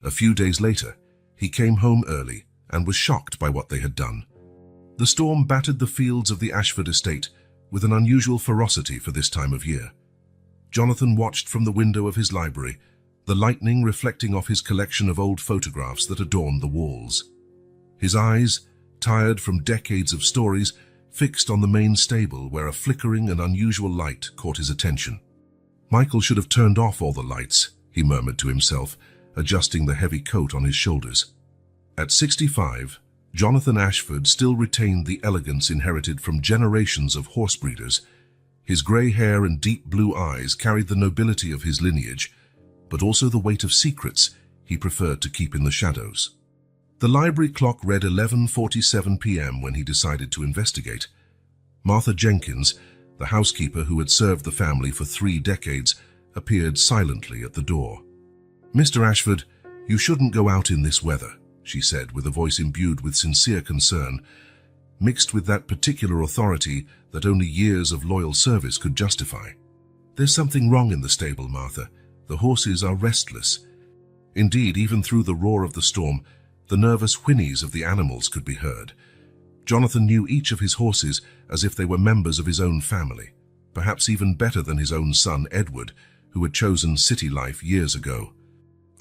A few days later, he came home early and was shocked by what they had done. The storm battered the fields of the Ashford estate with an unusual ferocity for this time of year. Jonathan watched from the window of his library, the lightning reflecting off his collection of old photographs that adorned the walls. His eyes, tired from decades of stories, fixed on the main stable where a flickering and unusual light caught his attention. Michael should have turned off all the lights, he murmured to himself, adjusting the heavy coat on his shoulders. At 65, Jonathan Ashford still retained the elegance inherited from generations of horse breeders. His grey hair and deep blue eyes carried the nobility of his lineage, but also the weight of secrets he preferred to keep in the shadows. The library clock read 11:47 p.m. when he decided to investigate. Martha Jenkins, the housekeeper who had served the family for 3 decades, appeared silently at the door. "Mr. Ashford, you shouldn't go out in this weather," she said with a voice imbued with sincere concern, mixed with that particular authority that only years of loyal service could justify. "There's something wrong in the stable, Martha. The horses are restless." Indeed, even through the roar of the storm, the nervous whinnies of the animals could be heard. Jonathan knew each of his horses as if they were members of his own family, perhaps even better than his own son Edward, who had chosen city life years ago.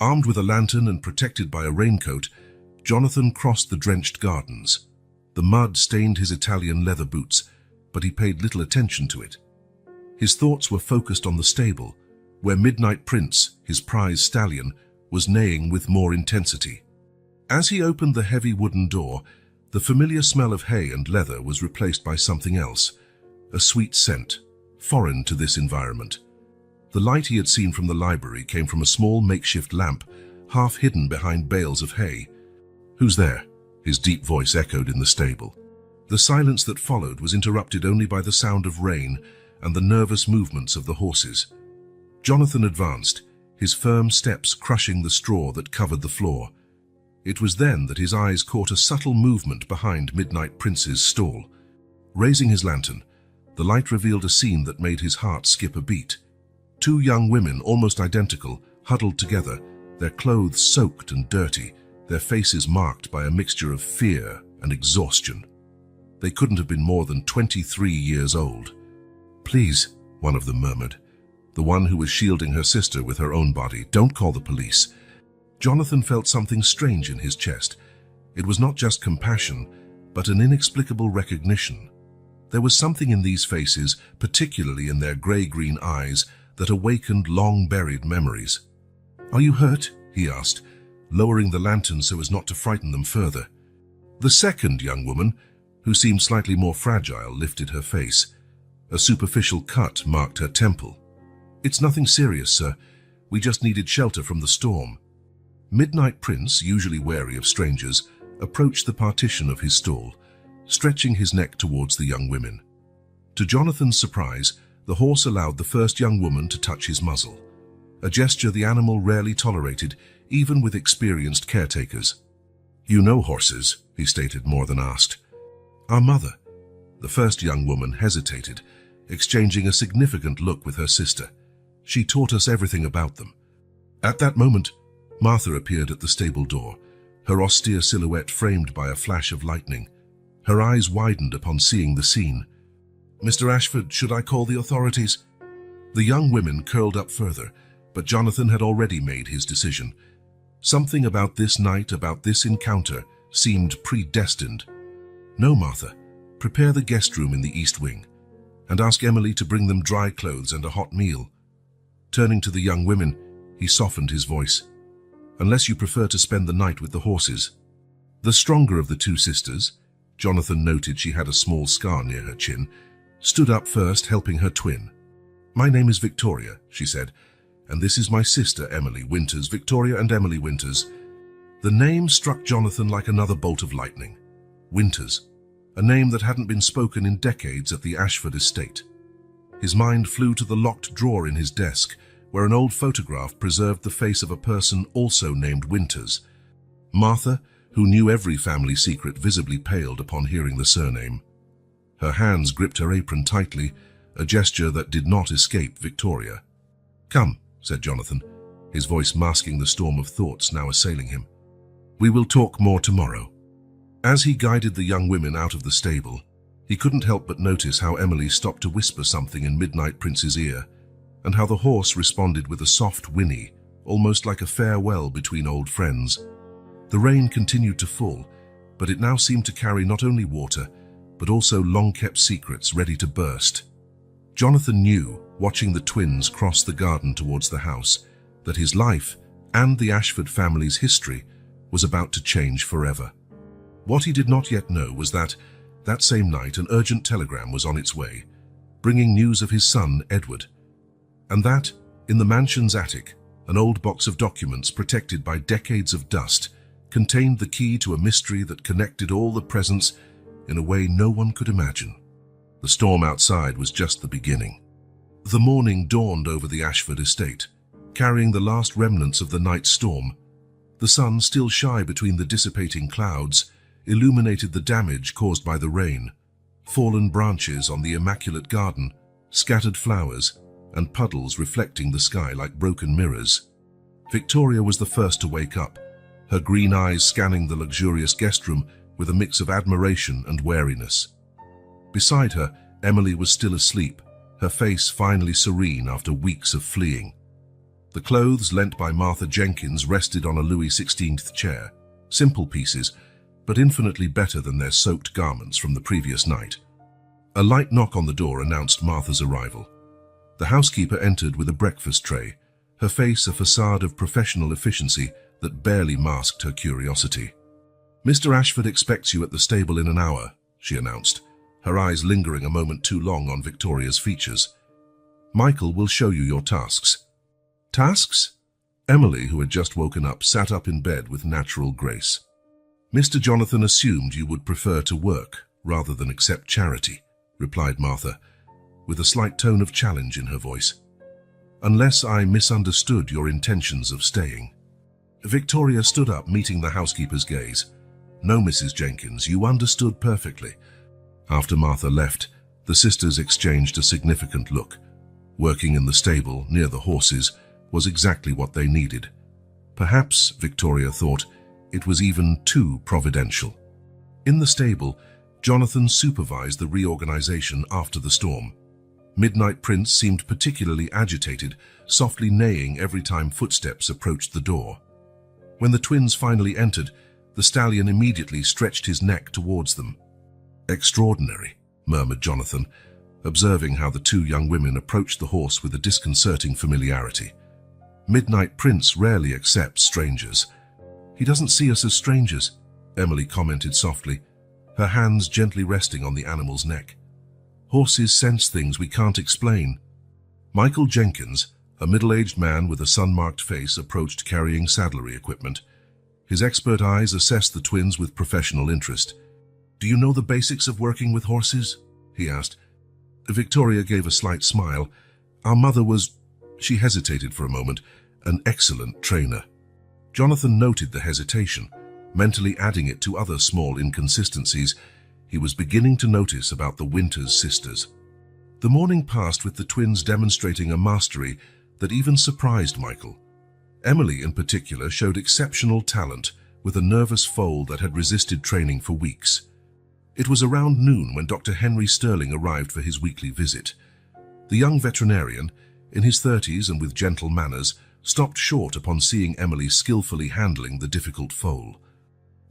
Armed with a lantern and protected by a raincoat, Jonathan crossed the drenched gardens. The mud stained his Italian leather boots, but he paid little attention to it. His thoughts were focused on the stable, where Midnight Prince, his prize stallion, was neighing with more intensity. As he opened the heavy wooden door, the familiar smell of hay and leather was replaced by something else, a sweet scent, foreign to this environment. The light he had seen from the library came from a small makeshift lamp, half hidden behind bales of hay. "Who's there?" his deep voice echoed in the stable. The silence that followed was interrupted only by the sound of rain and the nervous movements of the horses. Jonathan advanced, his firm steps crushing the straw that covered the floor. It was then that his eyes caught a subtle movement behind Midnight Prince's stall. Raising his lantern, the light revealed a scene that made his heart skip a beat. 2 young women, almost identical, huddled together, their clothes soaked and dirty, their faces marked by a mixture of fear and exhaustion. They couldn't have been more than 23 years old. "Please," one of them murmured, the one who was shielding her sister with her own body, "don't call the police." Jonathan felt something strange in his chest. It was not just compassion, but an inexplicable recognition. There was something in these faces, particularly in their grey-green eyes, that awakened long-buried memories. "Are you hurt?" he asked, lowering the lantern so as not to frighten them further. The second young woman, who seemed slightly more fragile, lifted her face. A superficial cut marked her temple. "It's nothing serious, sir. We just needed shelter from the storm." Midnight Prince, usually wary of strangers, approached the partition of his stall, stretching his neck towards the young women. To Jonathan's surprise, the horse allowed the first young woman to touch his muzzle, a gesture the animal rarely tolerated, even with experienced caretakers. "You know horses," he stated more than asked. "Our mother." The first young woman hesitated, exchanging a significant look with her sister. "She taught us everything about them." At that moment, Martha appeared at the stable door, her austere silhouette framed by a flash of lightning. Her eyes widened upon seeing the scene. "Mr. Ashford, should I call the authorities?" The young women curled up further, but Jonathan had already made his decision. Something about this night, about this encounter, seemed predestined. "No, Martha. Prepare the guest room in the east wing, and ask Emily to bring them dry clothes and a hot meal." Turning to the young women, he softened his voice. "Unless you prefer to spend the night with the horses." The stronger of the 2 sisters, Jonathan noted she had a small scar near her chin, stood up first, helping her twin. "My name is Victoria," she said, "and this is my sister Emily Winters, Victoria and Emily Winters." The name struck Jonathan like another bolt of lightning. Winters, a name that hadn't been spoken in decades at the Ashford estate. His mind flew to the locked drawer in his desk, where an old photograph preserved the face of a person also named Winters. Martha, who knew every family secret, visibly paled upon hearing the surname. Her hands gripped her apron tightly, a gesture that did not escape Victoria. "Come," said Jonathan. his voice masking the storm of thoughts now assailing him. "We will talk more tomorrow." As he guided the young women out of the stable, he couldn't help but notice how Emily stopped to whisper something in Midnight Prince's ear, and how the horse responded with a soft whinny, almost like a farewell between old friends. The rain continued to fall, but it now seemed to carry not only water, but also long-kept secrets ready to burst. Jonathan knew, watching the twins cross the garden towards the house, that his life and the Ashford family's history was about to change forever. What he did not yet know was that same night an urgent telegram was on its way, bringing news of his son, Edward, and that, in the mansion's attic, an old box of documents protected by decades of dust contained the key to a mystery that connected all the presents in a way no one could imagine. The storm outside was just the beginning. The morning dawned over the Ashford estate, carrying the last remnants of the night's storm. The sun, still shy between the dissipating clouds, illuminated the damage caused by the rain, fallen branches on the immaculate garden, scattered flowers, and puddles reflecting the sky like broken mirrors. Victoria was the first to wake up, her green eyes scanning the luxurious guest room with a mix of admiration and wariness. Beside her, Emily was still asleep, her face finally serene after weeks of fleeing. The clothes lent by Martha Jenkins rested on a Louis XVI chair, simple pieces, but infinitely better than their soaked garments from the previous night. A light knock on the door announced Martha's arrival. The housekeeper entered with a breakfast tray, her face a facade of professional efficiency that barely masked her curiosity. "Mr. Ashford expects you at the stable in an hour," she announced, her eyes lingering a moment too long on Victoria's features. "Michael will show you your tasks." "Tasks?" Emily, who had just woken up, sat up in bed with natural grace. "Mr. Jonathan assumed you would prefer to work rather than accept charity," replied Martha, with a slight tone of challenge in her voice. "Unless I misunderstood your intentions of staying." Victoria stood up, meeting the housekeeper's gaze. "No, Mrs. Jenkins, you understood perfectly." After Martha left, the sisters exchanged a significant look. Working in the stable, near the horses, was exactly what they needed. Perhaps, Victoria thought, it was even too providential. In the stable, Jonathan supervised the reorganization after the storm. Midnight Prince seemed particularly agitated, softly neighing every time footsteps approached the door. When the twins finally entered, the stallion immediately stretched his neck towards them. "Extraordinary," murmured Jonathan, observing how the two young women approached the horse with a disconcerting familiarity. "Midnight Prince rarely accepts strangers." "He doesn't see us as strangers," Emily commented softly, her hands gently resting on the animal's neck. "Horses sense things we can't explain." Michael Jenkins, a middle-aged man with a sun-marked face, approached carrying saddlery equipment. His expert eyes assessed the twins with professional interest. "Do you know the basics of working with horses?" he asked. Victoria gave a slight smile. "Our mother was," she hesitated for a moment, "an excellent trainer." Jonathan noted the hesitation, mentally adding it to other small inconsistencies he was beginning to notice about the Winters sisters. The morning passed with the twins demonstrating a mastery that even surprised Michael. Emily, in particular, showed exceptional talent with a nervous foal that had resisted training for weeks. It was around noon when Dr. Henry Sterling arrived for his weekly visit. The young veterinarian, in his 30s and with gentle manners, stopped short upon seeing Emily skillfully handling the difficult foal.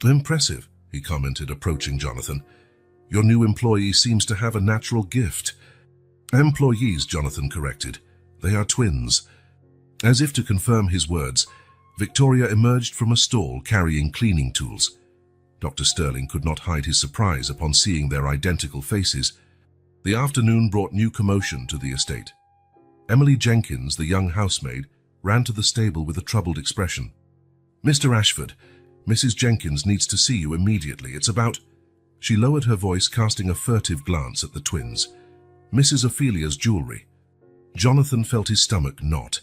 "Impressive," he commented, approaching Jonathan. "Your new employee seems to have a natural gift." "Employees," Jonathan corrected. "They are twins." As if to confirm his words, Victoria emerged from a stall carrying cleaning tools. Dr. Sterling could not hide his surprise upon seeing their identical faces. The afternoon brought new commotion to the estate. Emily Jenkins, the young housemaid, ran to the stable with a troubled expression. "Mr. Ashford, Mrs. Jenkins needs to see you immediately. It's about—" She lowered her voice, casting a furtive glance at the twins. "Mrs. Ophelia's jewelry." Jonathan felt his stomach knot.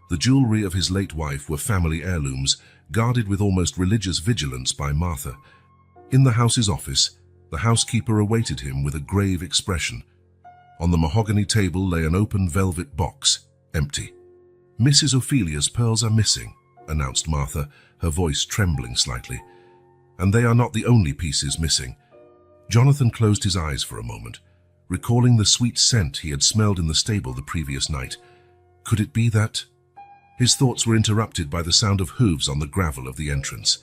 The jewelry of his late wife were family heirlooms, guarded with almost religious vigilance by Martha. In the house's office, the housekeeper awaited him with a grave expression. On the mahogany table lay an open velvet box, empty. "Mrs. Ophelia's pearls are missing," announced Martha, her voice trembling slightly. "And they are not the only pieces missing." Jonathan closed his eyes for a moment, recalling the sweet scent he had smelled in the stable the previous night. Could it be that? His thoughts were interrupted by the sound of hooves on the gravel of the entrance.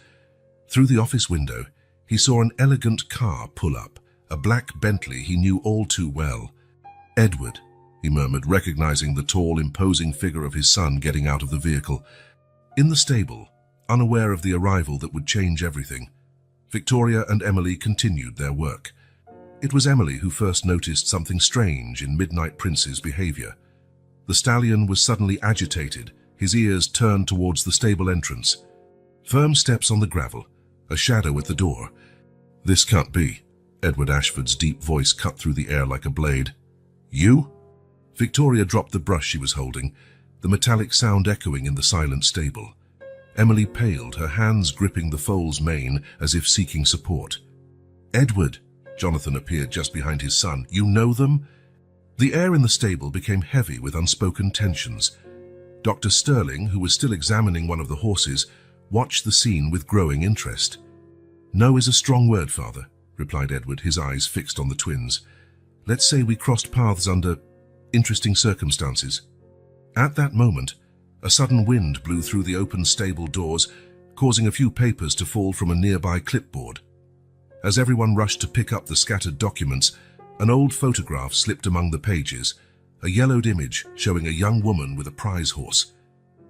Through the office window, he saw an elegant car pull up, a black Bentley he knew all too well. "Edward," he murmured, recognizing the tall, imposing figure of his son getting out of the vehicle. In the stable, unaware of the arrival that would change everything, Victoria and Emily continued their work. It was Emily who first noticed something strange in Midnight Prince's behavior. The stallion was suddenly agitated, his ears turned towards the stable entrance. Firm steps on the gravel, a shadow at the door. "This can't be." Edward Ashford's deep voice cut through the air like a blade. "You?" Victoria dropped the brush she was holding, the metallic sound echoing in the silent stable. Emily paled, her hands gripping the foal's mane as if seeking support. "Edward," Jonathan appeared just behind his son. "You know them?" The air in the stable became heavy with unspoken tensions. Dr. Sterling, who was still examining one of the horses, watched the scene with growing interest. "No is a strong word, Father," replied Edward, his eyes fixed on the twins. "Let's say we crossed paths under interesting circumstances." At that moment, a sudden wind blew through the open stable doors, causing a few papers to fall from a nearby clipboard. As everyone rushed to pick up the scattered documents, an old photograph slipped among the pages, a yellowed image showing a young woman with a prize horse.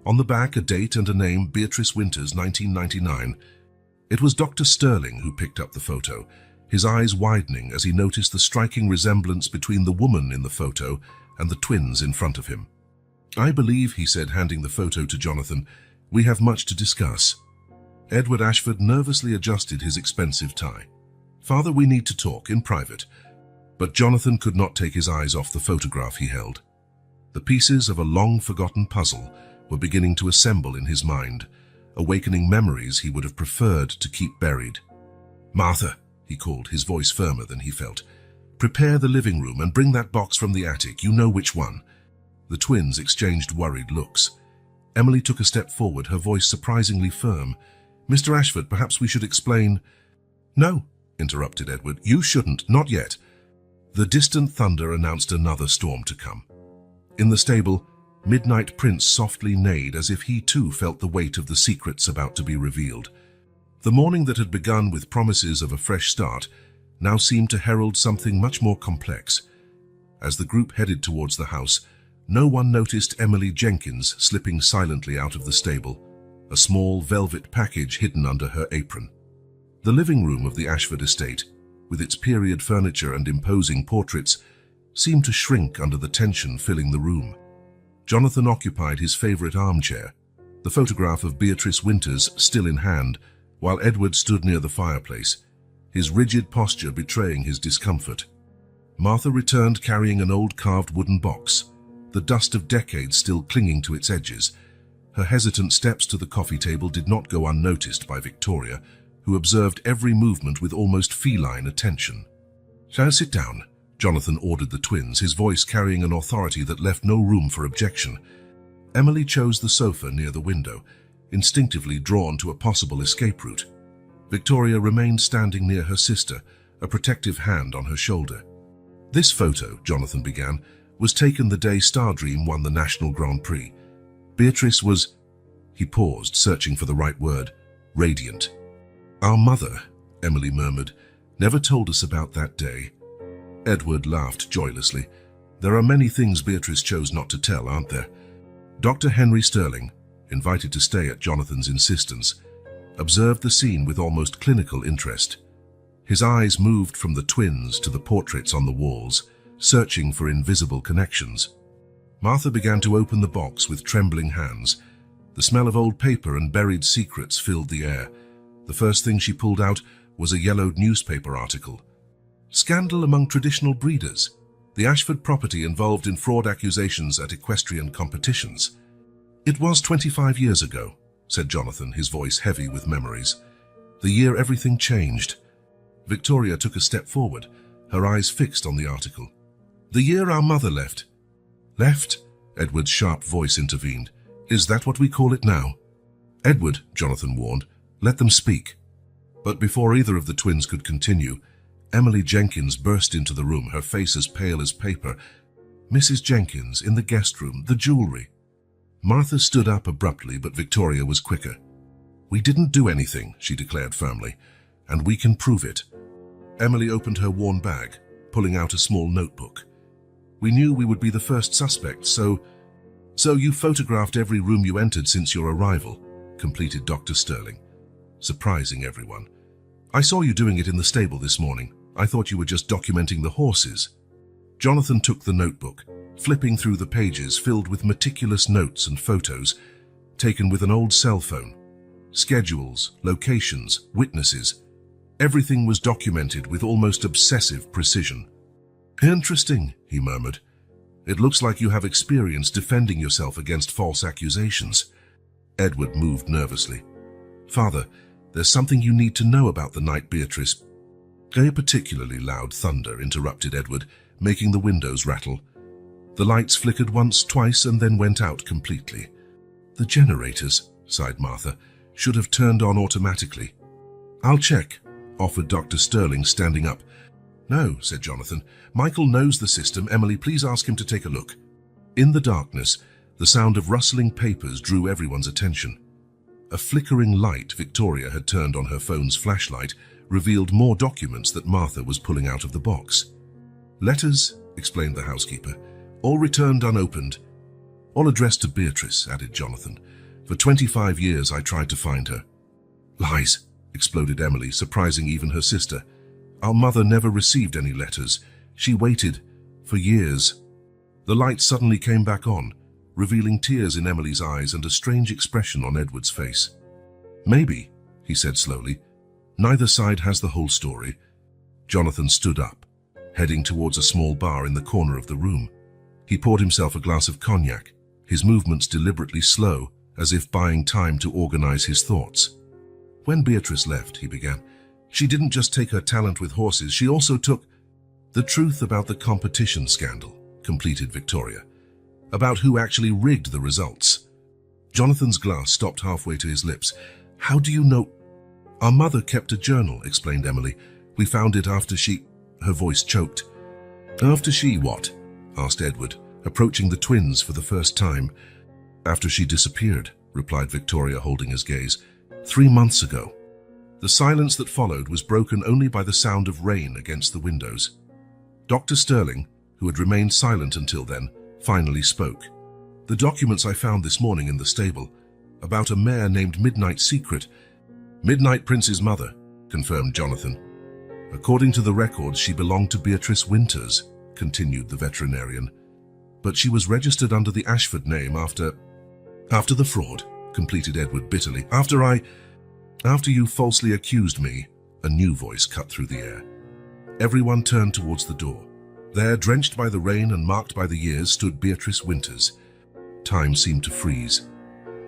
On the back, a date and a name, Beatrice Winters, 1999. It was Dr. Sterling who picked up the photo, his eyes widening as he noticed the striking resemblance between the woman in the photo and the twins in front of him. "I believe," he said, handing the photo to Jonathan, "we have much to discuss." Edward Ashford nervously adjusted his expensive tie. "Father, we need to talk in private." But Jonathan could not take his eyes off the photograph he held. The pieces of a long-forgotten puzzle were beginning to assemble in his mind, awakening memories he would have preferred to keep buried. "Martha," he called, his voice firmer than he felt, "prepare the living room and bring that box from the attic. You know which one." The twins exchanged worried looks. Emily took a step forward, her voice surprisingly firm. "Mr. Ashford, perhaps we should explain—" "No," interrupted Edward. "You shouldn't, not yet." The distant thunder announced another storm to come. In the stable, Midnight Prince softly neighed as if he too felt the weight of the secrets about to be revealed. The morning that had begun with promises of a fresh start now seemed to herald something much more complex. As the group headed towards the house, no one noticed Emily Jenkins slipping silently out of the stable, a small velvet package hidden under her apron. The living room of the Ashford estate, with its period furniture and imposing portraits, seemed to shrink under the tension filling the room. Jonathan occupied his favorite armchair, the photograph of Beatrice Winters still in hand, while Edward stood near the fireplace, his rigid posture betraying his discomfort. Martha returned carrying an old carved wooden box, the dust of decades still clinging to its edges. Her hesitant steps to the coffee table did not go unnoticed by Victoria, who observed every movement with almost feline attention. "Shall I sit down?" Jonathan ordered the twins, his voice carrying an authority that left no room for objection. Emily chose the sofa near the window, instinctively drawn to a possible escape route. Victoria remained standing near her sister, a protective hand on her shoulder. "This photo," Jonathan began, "was taken the day Stardream won the National Grand Prix. Beatrice was—" He paused, searching for the right word. "Radiant." "Our mother," Emily murmured, "never told us about that day." Edward laughed joylessly. "There are many things Beatrice chose not to tell, aren't there?" Dr. Henry Sterling, invited to stay at Jonathan's insistence, observed the scene with almost clinical interest. His eyes moved from the twins to the portraits on the walls, searching for invisible connections. Martha began to open the box with trembling hands. The smell of old paper and buried secrets filled the air. The first thing she pulled out was a yellowed newspaper article. "Scandal among traditional breeders. The Ashford property involved in fraud accusations at equestrian competitions." "It was 25 years ago," said Jonathan, his voice heavy with memories. "The year everything changed." Victoria took a step forward, her eyes fixed on the article. "The year our mother left." "Left?" Edward's sharp voice intervened. Is that what we call it now? Edward, Jonathan warned, let them speak. But before either of the twins could continue, Emily Jenkins burst into the room, her face as pale as paper. Mrs. Jenkins, in the guest room, the jewelry. Martha stood up abruptly, but Victoria was quicker. We didn't do anything, she declared firmly, and we can prove it. Emily opened her worn bag, pulling out a small notebook. We knew we would be the first suspect, so you photographed every room you entered since your arrival, completed Dr. Sterling, surprising everyone. I saw you doing it in the stable this morning. I thought you were just documenting the horses. Jonathan took the notebook, flipping through the pages filled with meticulous notes and photos taken with an old cell phone. Schedules, locations, witnesses. Everything was documented with almost obsessive precision. Interesting, he murmured. It looks like you have experience defending yourself against false accusations. Edward moved nervously. Father, there's something you need to know about the night Beatrice. A particularly loud thunder interrupted Edward, making the windows rattle. The lights flickered once, twice, and then went out completely. The generators, sighed Martha, should have turned on automatically. I'll check, offered Dr. Sterling, standing up. No, said Jonathan. Michael knows the system. Emily, please ask him to take a look. In the darkness, the sound of rustling papers drew everyone's attention. A flickering light Victoria had turned on her phone's flashlight revealed more documents that Martha was pulling out of the box. Letters, explained the housekeeper, all returned unopened. All addressed to Beatrice, added Jonathan. For 25 years I tried to find her. Lies, exploded Emily, surprising even her sister. Our mother never received any letters. She waited for years. The light suddenly came back on, revealing tears in Emily's eyes and a strange expression on Edward's face. Maybe, he said slowly, neither side has the whole story. Jonathan stood up, heading towards a small bar in the corner of the room. He poured himself a glass of cognac, his movements deliberately slow, as if buying time to organize his thoughts. When Beatrice left, he began, she didn't just take her talent with horses, she also took the truth about the competition scandal, completed Victoria, about who actually rigged the results. Jonathan's glass stopped halfway to his lips. How do you know? Our mother kept a journal, explained Emily. We found it after she... Her voice choked. After she what? Asked Edward, approaching the twins for the first time. After she disappeared, replied Victoria, holding his gaze. 3 months ago. The silence that followed was broken only by the sound of rain against the windows. Dr. Sterling, who had remained silent until then, finally spoke. The documents I found this morning in the stable, about a mare named Midnight Secret. Midnight Prince's mother, confirmed Jonathan. According to the records, she belonged to Beatrice Winters, continued the veterinarian. But she was registered under the Ashford name after the fraud, completed Edward bitterly. After you falsely accused me, a new voice cut through the air. Everyone turned towards the door. There, drenched by the rain and marked by the years, stood Beatrice Winters. Time seemed to freeze.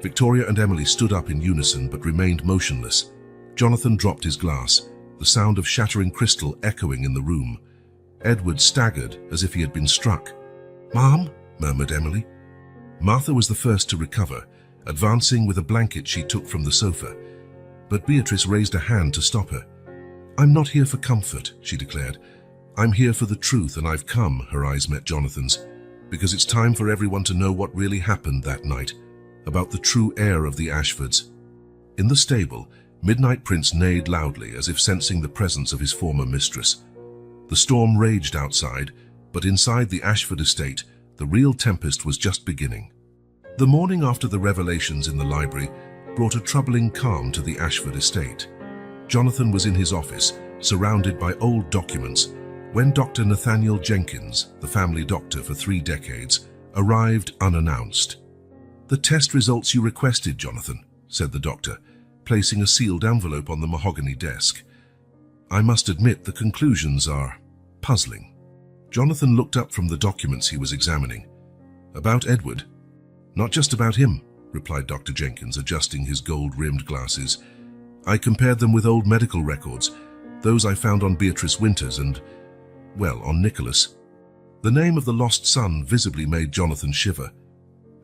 Victoria and Emily stood up in unison but remained motionless. Jonathan dropped his glass, the sound of shattering crystal echoing in the room. Edward staggered as if he had been struck. Mom, murmured Emily. Martha was the first to recover, advancing with a blanket she took from the sofa. But Beatrice raised a hand to stop her. I'm not here for comfort, she declared. I'm here for the truth, and I've come, her eyes met Jonathan's, because it's time for everyone to know what really happened that night, about the true heir of the Ashfords. In the stable, Midnight Prince neighed loudly as if sensing the presence of his former mistress. The storm raged outside, but inside the Ashford estate, the real tempest was just beginning. The morning after the revelations in the library brought a troubling calm to the Ashford estate. Jonathan was in his office, surrounded by old documents, when Dr. Nathaniel Jenkins, the family doctor for 3 decades, arrived unannounced. The test results you requested, Jonathan, said the doctor, placing a sealed envelope on the mahogany desk. I must admit the conclusions are puzzling. Jonathan looked up from the documents he was examining. About Edward? Not just about him, replied Dr. Jenkins, adjusting his gold-rimmed glasses. I compared them with old medical records, those I found on Beatrice Winters and, well, on Nicholas. The name of the lost son visibly made Jonathan shiver.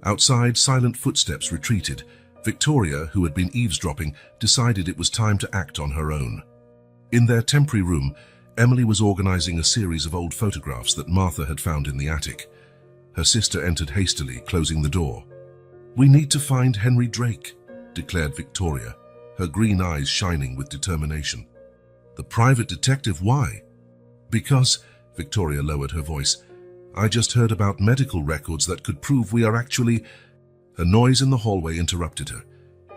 Outside, silent footsteps retreated. Victoria, who had been eavesdropping, decided it was time to act on her own. In their temporary room, Emily was organizing a series of old photographs that Martha had found in the attic. Her sister entered hastily, closing the door. "We need to find Henry Drake," declared Victoria, her green eyes shining with determination. "The private detective, why?" "Because," Victoria lowered her voice, "I just heard about medical records that could prove we are actually—" A noise in the hallway interrupted her.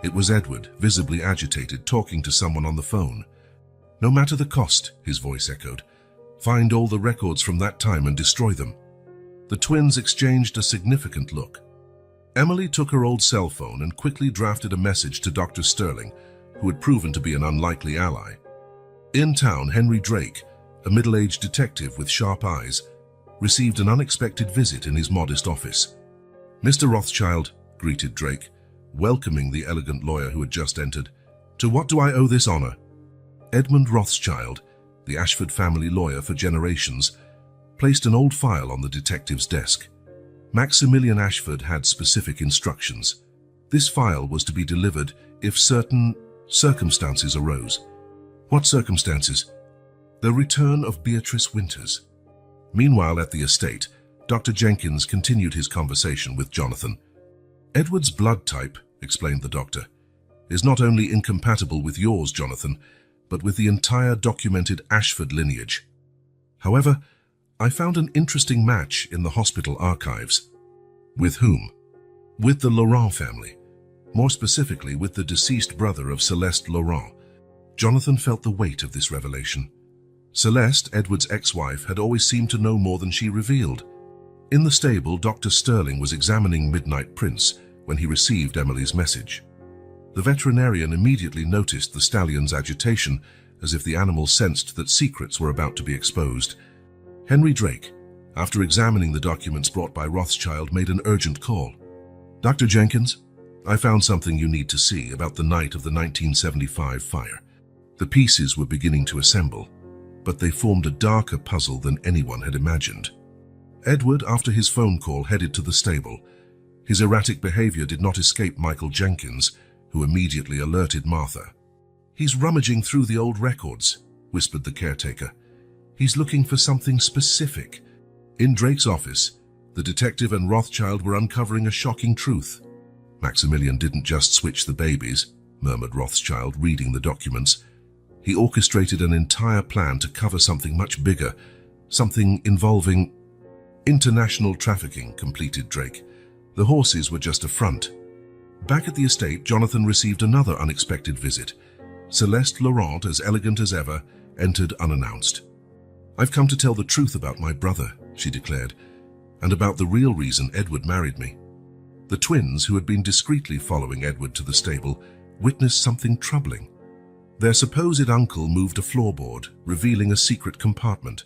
It was Edward, visibly agitated, talking to someone on the phone. "No matter the cost," his voice echoed. "Find all the records from that time and destroy them." The twins exchanged a significant look. Emily took her old cell phone and quickly drafted a message to Dr. Sterling, who had proven to be an unlikely ally. In town, Henry Drake, a middle-aged detective with sharp eyes, received an unexpected visit in his modest office. "Mr. Rothschild," greeted Drake, welcoming the elegant lawyer who had just entered. "To what do I owe this honor?" Edmund Rothschild, the Ashford family lawyer for generations, placed an old file on the detective's desk. Maximilian Ashford had specific instructions. This file was to be delivered if certain circumstances arose. What circumstances? The return of Beatrice Winters. Meanwhile, at the estate, Dr. Jenkins continued his conversation with Jonathan. "Edward's blood type," explained the doctor, "is not only incompatible with yours, Jonathan, but with the entire documented Ashford lineage. However, I found an interesting match in the hospital archives." "With whom?" "With the Laurent family. More specifically, with the deceased brother of Celeste Laurent." Jonathan felt the weight of this revelation. Celeste, Edward's ex-wife, had always seemed to know more than she revealed. In the stable, Dr. Sterling was examining Midnight Prince when he received Emily's message. The veterinarian immediately noticed the stallion's agitation, as if the animal sensed that secrets were about to be exposed. Henry Drake, after examining the documents brought by Rothschild, made an urgent call. "Dr. Jenkins, I found something you need to see about the night of the 1975 fire." The pieces were beginning to assemble, but they formed a darker puzzle than anyone had imagined. Edward, after his phone call, headed to the stable. His erratic behavior did not escape Michael Jenkins, who immediately alerted Martha. "He's rummaging through the old records," whispered the caretaker. "He's looking for something specific." In Drake's office, the detective and Rothschild were uncovering a shocking truth. "Maximilian didn't just switch the babies," murmured Rothschild, reading the documents. "He orchestrated an entire plan to cover something much bigger, something involving international trafficking," completed Drake. "The horses were just a front." Back at the estate, Jonathan received another unexpected visit. Celeste Laurent, as elegant as ever, entered unannounced. "I've come to tell the truth about my brother," she declared, "and about the real reason Edward married me." The twins, who had been discreetly following Edward to the stable, witnessed something troubling. Their supposed uncle moved a floorboard, revealing a secret compartment.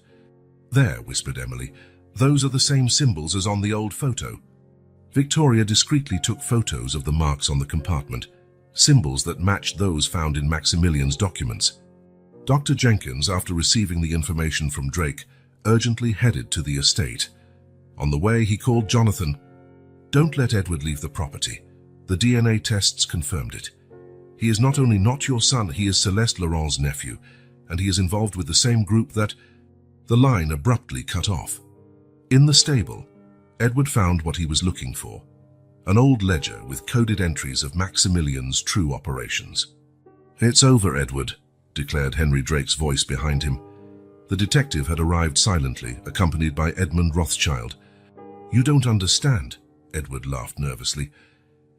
"There," whispered Emily, "those are the same symbols as on the old photo." Victoria discreetly took photos of the marks on the compartment, symbols that matched those found in Maximilian's documents. Dr. Jenkins, after receiving the information from Drake, urgently headed to the estate. On the way, he called Jonathan. "Don't let Edward leave the property. The DNA tests confirmed it. He is not only not your son, he is Celeste Laurent's nephew, and he is involved with the same group that—" The line abruptly cut off. In the stable, Edward found what he was looking for, an old ledger with coded entries of Maximilian's true operations. "It's over, Edward," declared Henry Drake's voice behind him. The detective had arrived silently, accompanied by Edmund Rothschild. "You don't understand," Edward laughed nervously.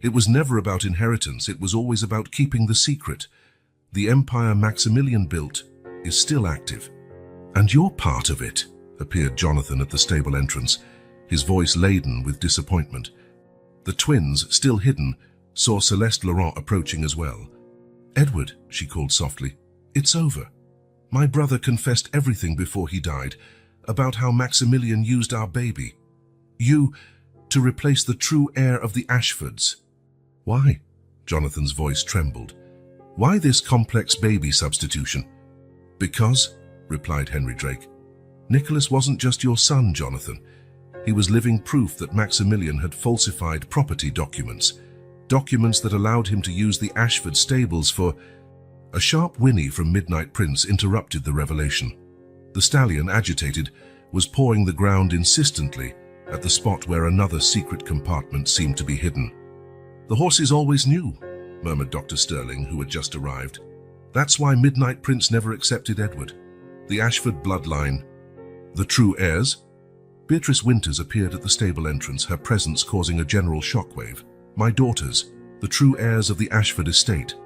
"It was never about inheritance, it was always about keeping the secret. The empire Maximilian built is still active. And you're part of it," appeared Jonathan at the stable entrance, his voice laden with disappointment. The twins, still hidden, saw Celeste Laurent approaching as well. "Edward," she called softly, "it's over. My brother confessed everything before he died, about how Maximilian used our baby. You, to replace the true heir of the Ashfords." "Why?" Jonathan's voice trembled. "Why this complex baby substitution?" "Because," replied Henry Drake, "Nicholas wasn't just your son, Jonathan. He was living proof that Maximilian had falsified property documents, documents that allowed him to use the Ashford stables for... A sharp whinny from Midnight Prince interrupted the revelation. The stallion, agitated, was pawing the ground insistently at the spot where another secret compartment seemed to be hidden. "The horses always knew," murmured Dr. Sterling, who had just arrived. "That's why Midnight Prince never accepted Edward. The Ashford bloodline. The true heirs?" Beatrice Winters appeared at the stable entrance, her presence causing a general shockwave. "My daughters, the true heirs of the Ashford estate."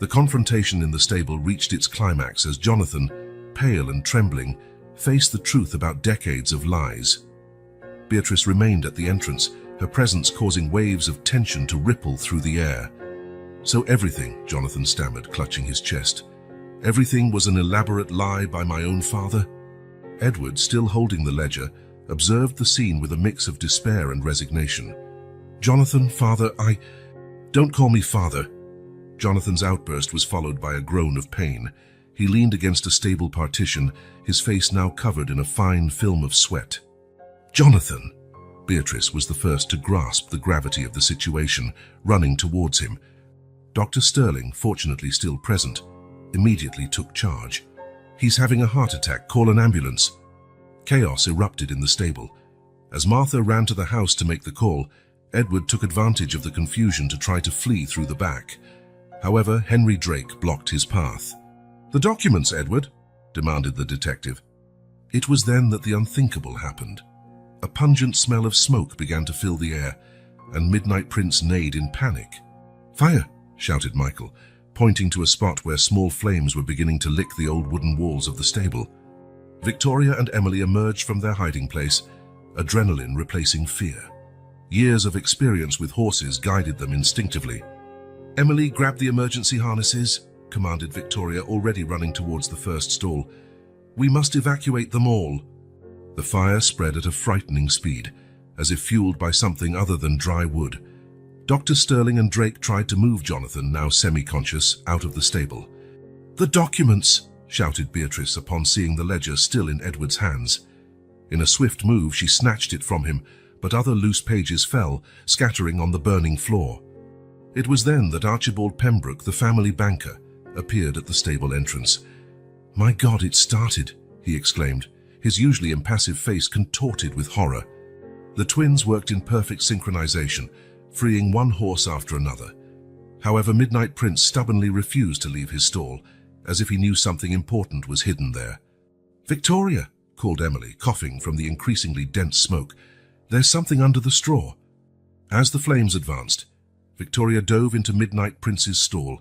The confrontation in the stable reached its climax as Jonathan, pale and trembling, faced the truth about decades of lies. Beatrice remained at the entrance, her presence causing waves of tension to ripple through the air. "So everything," Jonathan stammered, clutching his chest, "everything was an elaborate lie by my own father?" Edward, still holding the ledger, observed the scene with a mix of despair and resignation. "Jonathan, father, Don't call me father." Jonathan's outburst was followed by a groan of pain. He leaned against a stable partition, his face now covered in a fine film of sweat. "Jonathan!" Beatrice was the first to grasp the gravity of the situation, running towards him. Dr. Sterling, fortunately still present, immediately took charge. "He's having a heart attack. Call an ambulance." Chaos erupted in the stable. As Martha ran to the house to make the call, Edward took advantage of the confusion to try to flee through the back. However, Henry Drake blocked his path. "The documents, Edward," demanded the detective. It was then that the unthinkable happened. A pungent smell of smoke began to fill the air, and Midnight Prince neighed in panic. "Fire!" shouted Michael, pointing to a spot where small flames were beginning to lick the old wooden walls of the stable. Victoria and Emily emerged from their hiding place, adrenaline replacing fear. Years of experience with horses guided them instinctively. "Emily, grab the emergency harnesses," commanded Victoria, already running towards the first stall. "We must evacuate them all." The fire spread at a frightening speed, as if fueled by something other than dry wood. Dr. Sterling and Drake tried to move Jonathan, now semi-conscious, out of the stable. "The documents!" shouted Beatrice upon seeing the ledger still in Edward's hands. In a swift move, she snatched it from him, but other loose pages fell, scattering on the burning floor. It was then that Archibald Pembroke, the family banker, appeared at the stable entrance. "My God, it started!" he exclaimed, his usually impassive face contorted with horror. The twins worked in perfect synchronization, freeing one horse after another. However, Midnight Prince stubbornly refused to leave his stall, as if he knew something important was hidden there. "Victoria!" called Emily, coughing from the increasingly dense smoke. "There's something under the straw." As the flames advanced, Victoria dove into Midnight Prince's stall,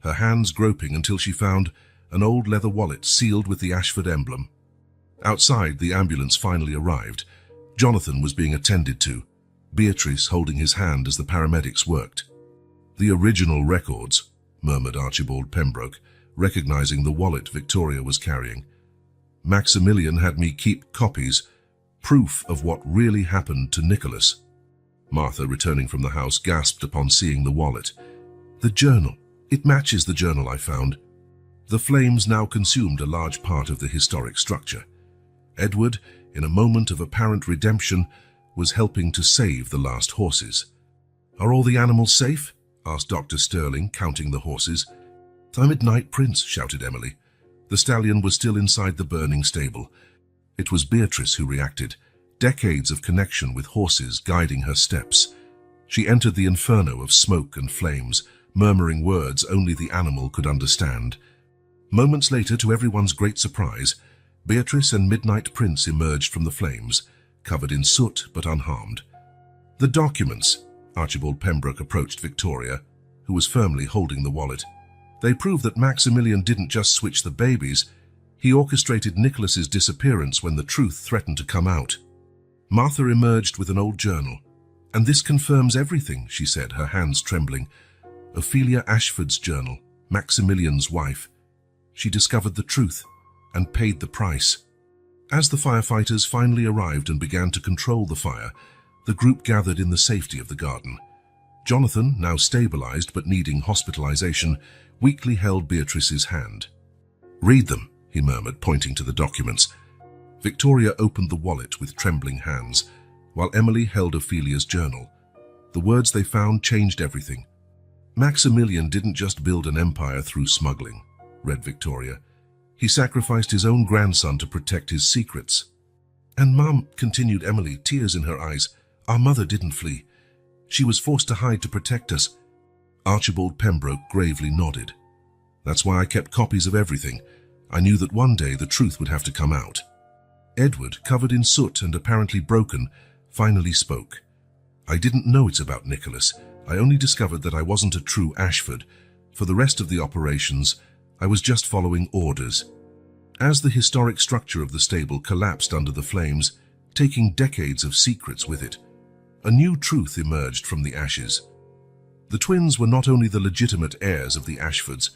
her hands groping until she found an old leather wallet sealed with the Ashford emblem. Outside, the ambulance finally arrived. Jonathan was being attended to, Beatrice holding his hand as the paramedics worked. "The original records," murmured Archibald Pembroke, recognizing the wallet Victoria was carrying. "Maximilian had me keep copies, proof of what really happened to Nicholas." Martha, returning from the house, gasped upon seeing the wallet. "The journal. It matches the journal I found." The flames now consumed a large part of the historic structure. Edward, in a moment of apparent redemption, was helping to save the last horses. "Are all the animals safe?" asked Dr. Sterling, counting the horses. "The Midnight Prince," shouted Emily. The stallion was still inside the burning stable. It was Beatrice who reacted, decades of connection with horses guiding her steps. She entered the inferno of smoke and flames, murmuring words only the animal could understand. Moments later, to everyone's great surprise, Beatrice and Midnight Prince emerged from the flames, covered in soot but unharmed. "The documents," Archibald Pembroke approached Victoria, who was firmly holding the wallet. "They prove that Maximilian didn't just switch the babies, he orchestrated Nicholas's disappearance when the truth threatened to come out." Martha emerged with an old journal. "And this confirms everything," she said, her hands trembling. "Ophelia Ashford's journal, Maximilian's wife. She discovered the truth and paid the price." As the firefighters finally arrived and began to control the fire, the group gathered in the safety of the garden. Jonathan, now stabilized but needing hospitalization, weakly held Beatrice's hand. "Read them," he murmured, pointing to the documents. Victoria opened the wallet with trembling hands, while Emily held Ophelia's journal. The words they found changed everything. "Maximilian didn't just build an empire through smuggling," read Victoria. "He sacrificed his own grandson to protect his secrets." "And Mum," continued Emily, tears in her eyes, "our mother didn't flee. She was forced to hide to protect us." Archibald Pembroke gravely nodded. "That's why I kept copies of everything. I knew that one day the truth would have to come out." Edward, covered in soot and apparently broken, finally spoke. "I didn't know it's about Nicholas. I only discovered that I wasn't a true Ashford. For the rest of the operations, I was just following orders." As the historic structure of the stable collapsed under the flames, taking decades of secrets with it, a new truth emerged from the ashes. The twins were not only the legitimate heirs of the Ashfords,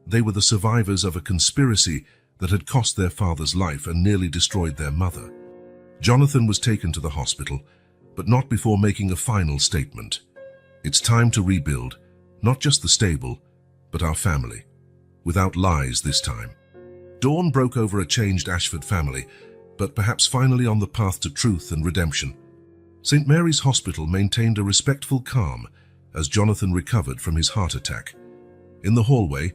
they were the survivors of a conspiracy that had cost their father's life and nearly destroyed their mother. Jonathan was taken to the hospital, but not before making a final statement. "It's time to rebuild, not just the stable, but our family. Without lies this time." Dawn broke over a changed Ashford family, but perhaps finally on the path to truth and redemption. St. Mary's Hospital maintained a respectful calm as Jonathan recovered from his heart attack. In the hallway,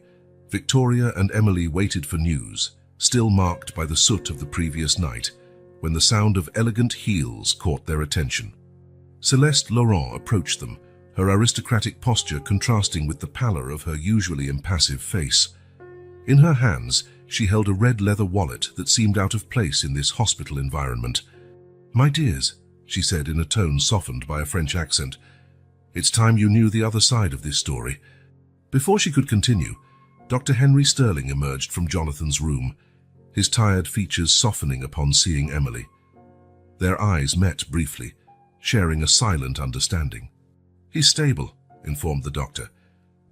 Victoria and Emily waited for news, still marked by the soot of the previous night, when the sound of elegant heels caught their attention. Celeste Laurent approached them, her aristocratic posture contrasting with the pallor of her usually impassive face. In her hands, she held a red leather wallet that seemed out of place in this hospital environment. "My dears," she said in a tone softened by a French accent, "it's time you knew the other side of this story." Before she could continue, Dr. Henry Sterling emerged from Jonathan's room, his tired features softening upon seeing Emily. Their eyes met briefly, sharing a silent understanding. "He's stable," informed the doctor,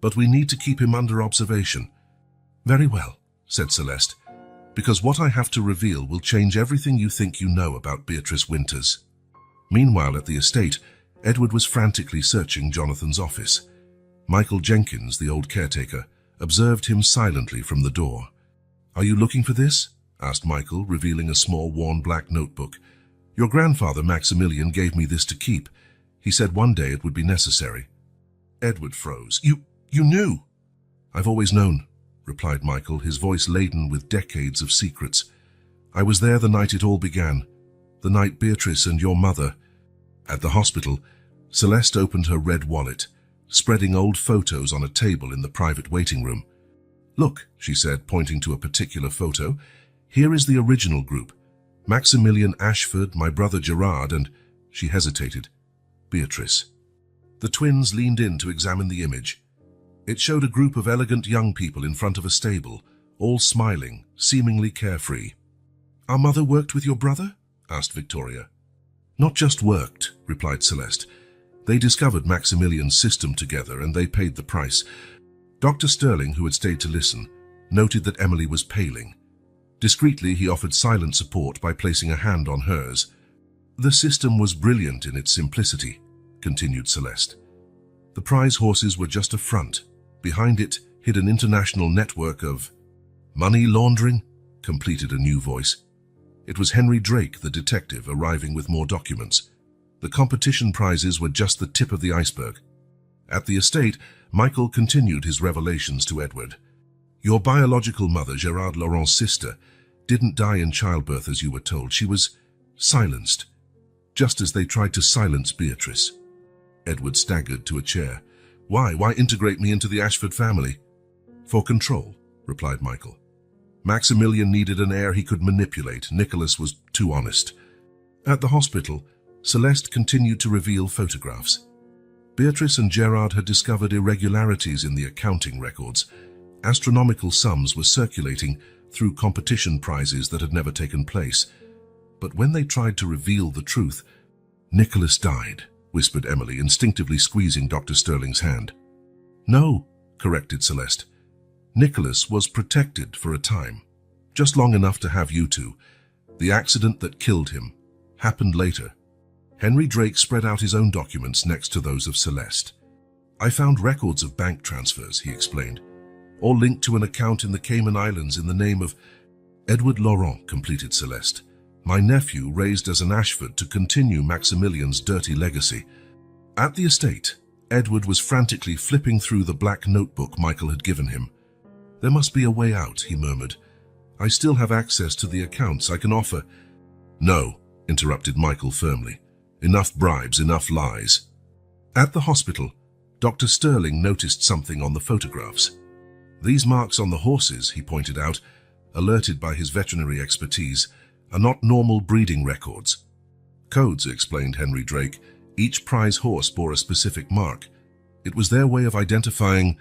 "but we need to keep him under observation." "Very well," said Celeste, "because what I have to reveal will change everything you think you know about Beatrice Winters." Meanwhile, at the estate, Edward was frantically searching Jonathan's office. Michael Jenkins, the old caretaker, observed him silently from the door. "Are you looking for this?" asked Michael, revealing a small worn black notebook. "Your grandfather Maximilian gave me this to keep. He said one day it would be necessary." Edward froze. You knew?" "I've always known," replied Michael, his voice laden with decades of secrets. "I was there the night it all began, the night Beatrice and your mother—" At the hospital, Celeste opened her red wallet, spreading old photos on a table in the private waiting room. "Look," she said, pointing to a particular photo, "here is the original group. Maximilian Ashford, my brother Gerard, and—" she hesitated, "Beatrice." The twins leaned in to examine the image. It showed a group of elegant young people in front of a stable, all smiling, seemingly carefree. "Our mother worked with your brother?" asked Victoria. "Not just worked," replied Celeste. "They discovered Maximilian's system together and they paid the price." Dr. Sterling, who had stayed to listen, noted that Emily was paling. Discreetly, he offered silent support by placing a hand on hers. "The system was brilliant in its simplicity," continued Celeste. "The prize horses were just a front. Behind it hid an international network of—" "Money laundering," completed a new voice. It was Henry Drake, the detective, arriving with more documents. The competition prizes were just the tip of the iceberg. At the estate, Michael continued his revelations to Edward. "Your biological mother, Gerard Laurent's sister, didn't die in childbirth as you were told. She was silenced, just as they tried to silence Beatrice." Edward staggered to a chair. Why integrate me into the Ashford family?" "For control," replied Michael. "Maximilian needed an heir he could manipulate. Nicholas was too honest." At the hospital, Celeste continued to reveal photographs. Beatrice and Gerard had discovered irregularities in the accounting records. Astronomical sums were circulating through competition prizes that had never taken place. But when they tried to reveal the truth— "Nicholas died," whispered Emily, instinctively squeezing Dr. Sterling's hand. "No," corrected Celeste. "Nicholas was protected for a time, just long enough to have you two. The accident that killed him happened later." Henry Drake spread out his own documents next to those of Celeste. "I found records of bank transfers," he explained, "all linked to an account in the Cayman Islands in the name of—" "Edward Laurent," completed Celeste. My nephew raised as an Ashford to continue Maximilian's dirty legacy. At the estate, Edward was frantically flipping through the black notebook Michael had given him. "There must be a way out," he murmured. "I still have access to the accounts I can offer." "No," interrupted Michael firmly. "Enough bribes, enough lies." At the hospital, Dr. Sterling noticed something on the photographs. "These marks on the horses," he pointed out, alerted by his veterinary expertise, "are not normal breeding records." "Codes," explained Henry Drake. "Each prize horse bore a specific mark. It was their way of identifying—"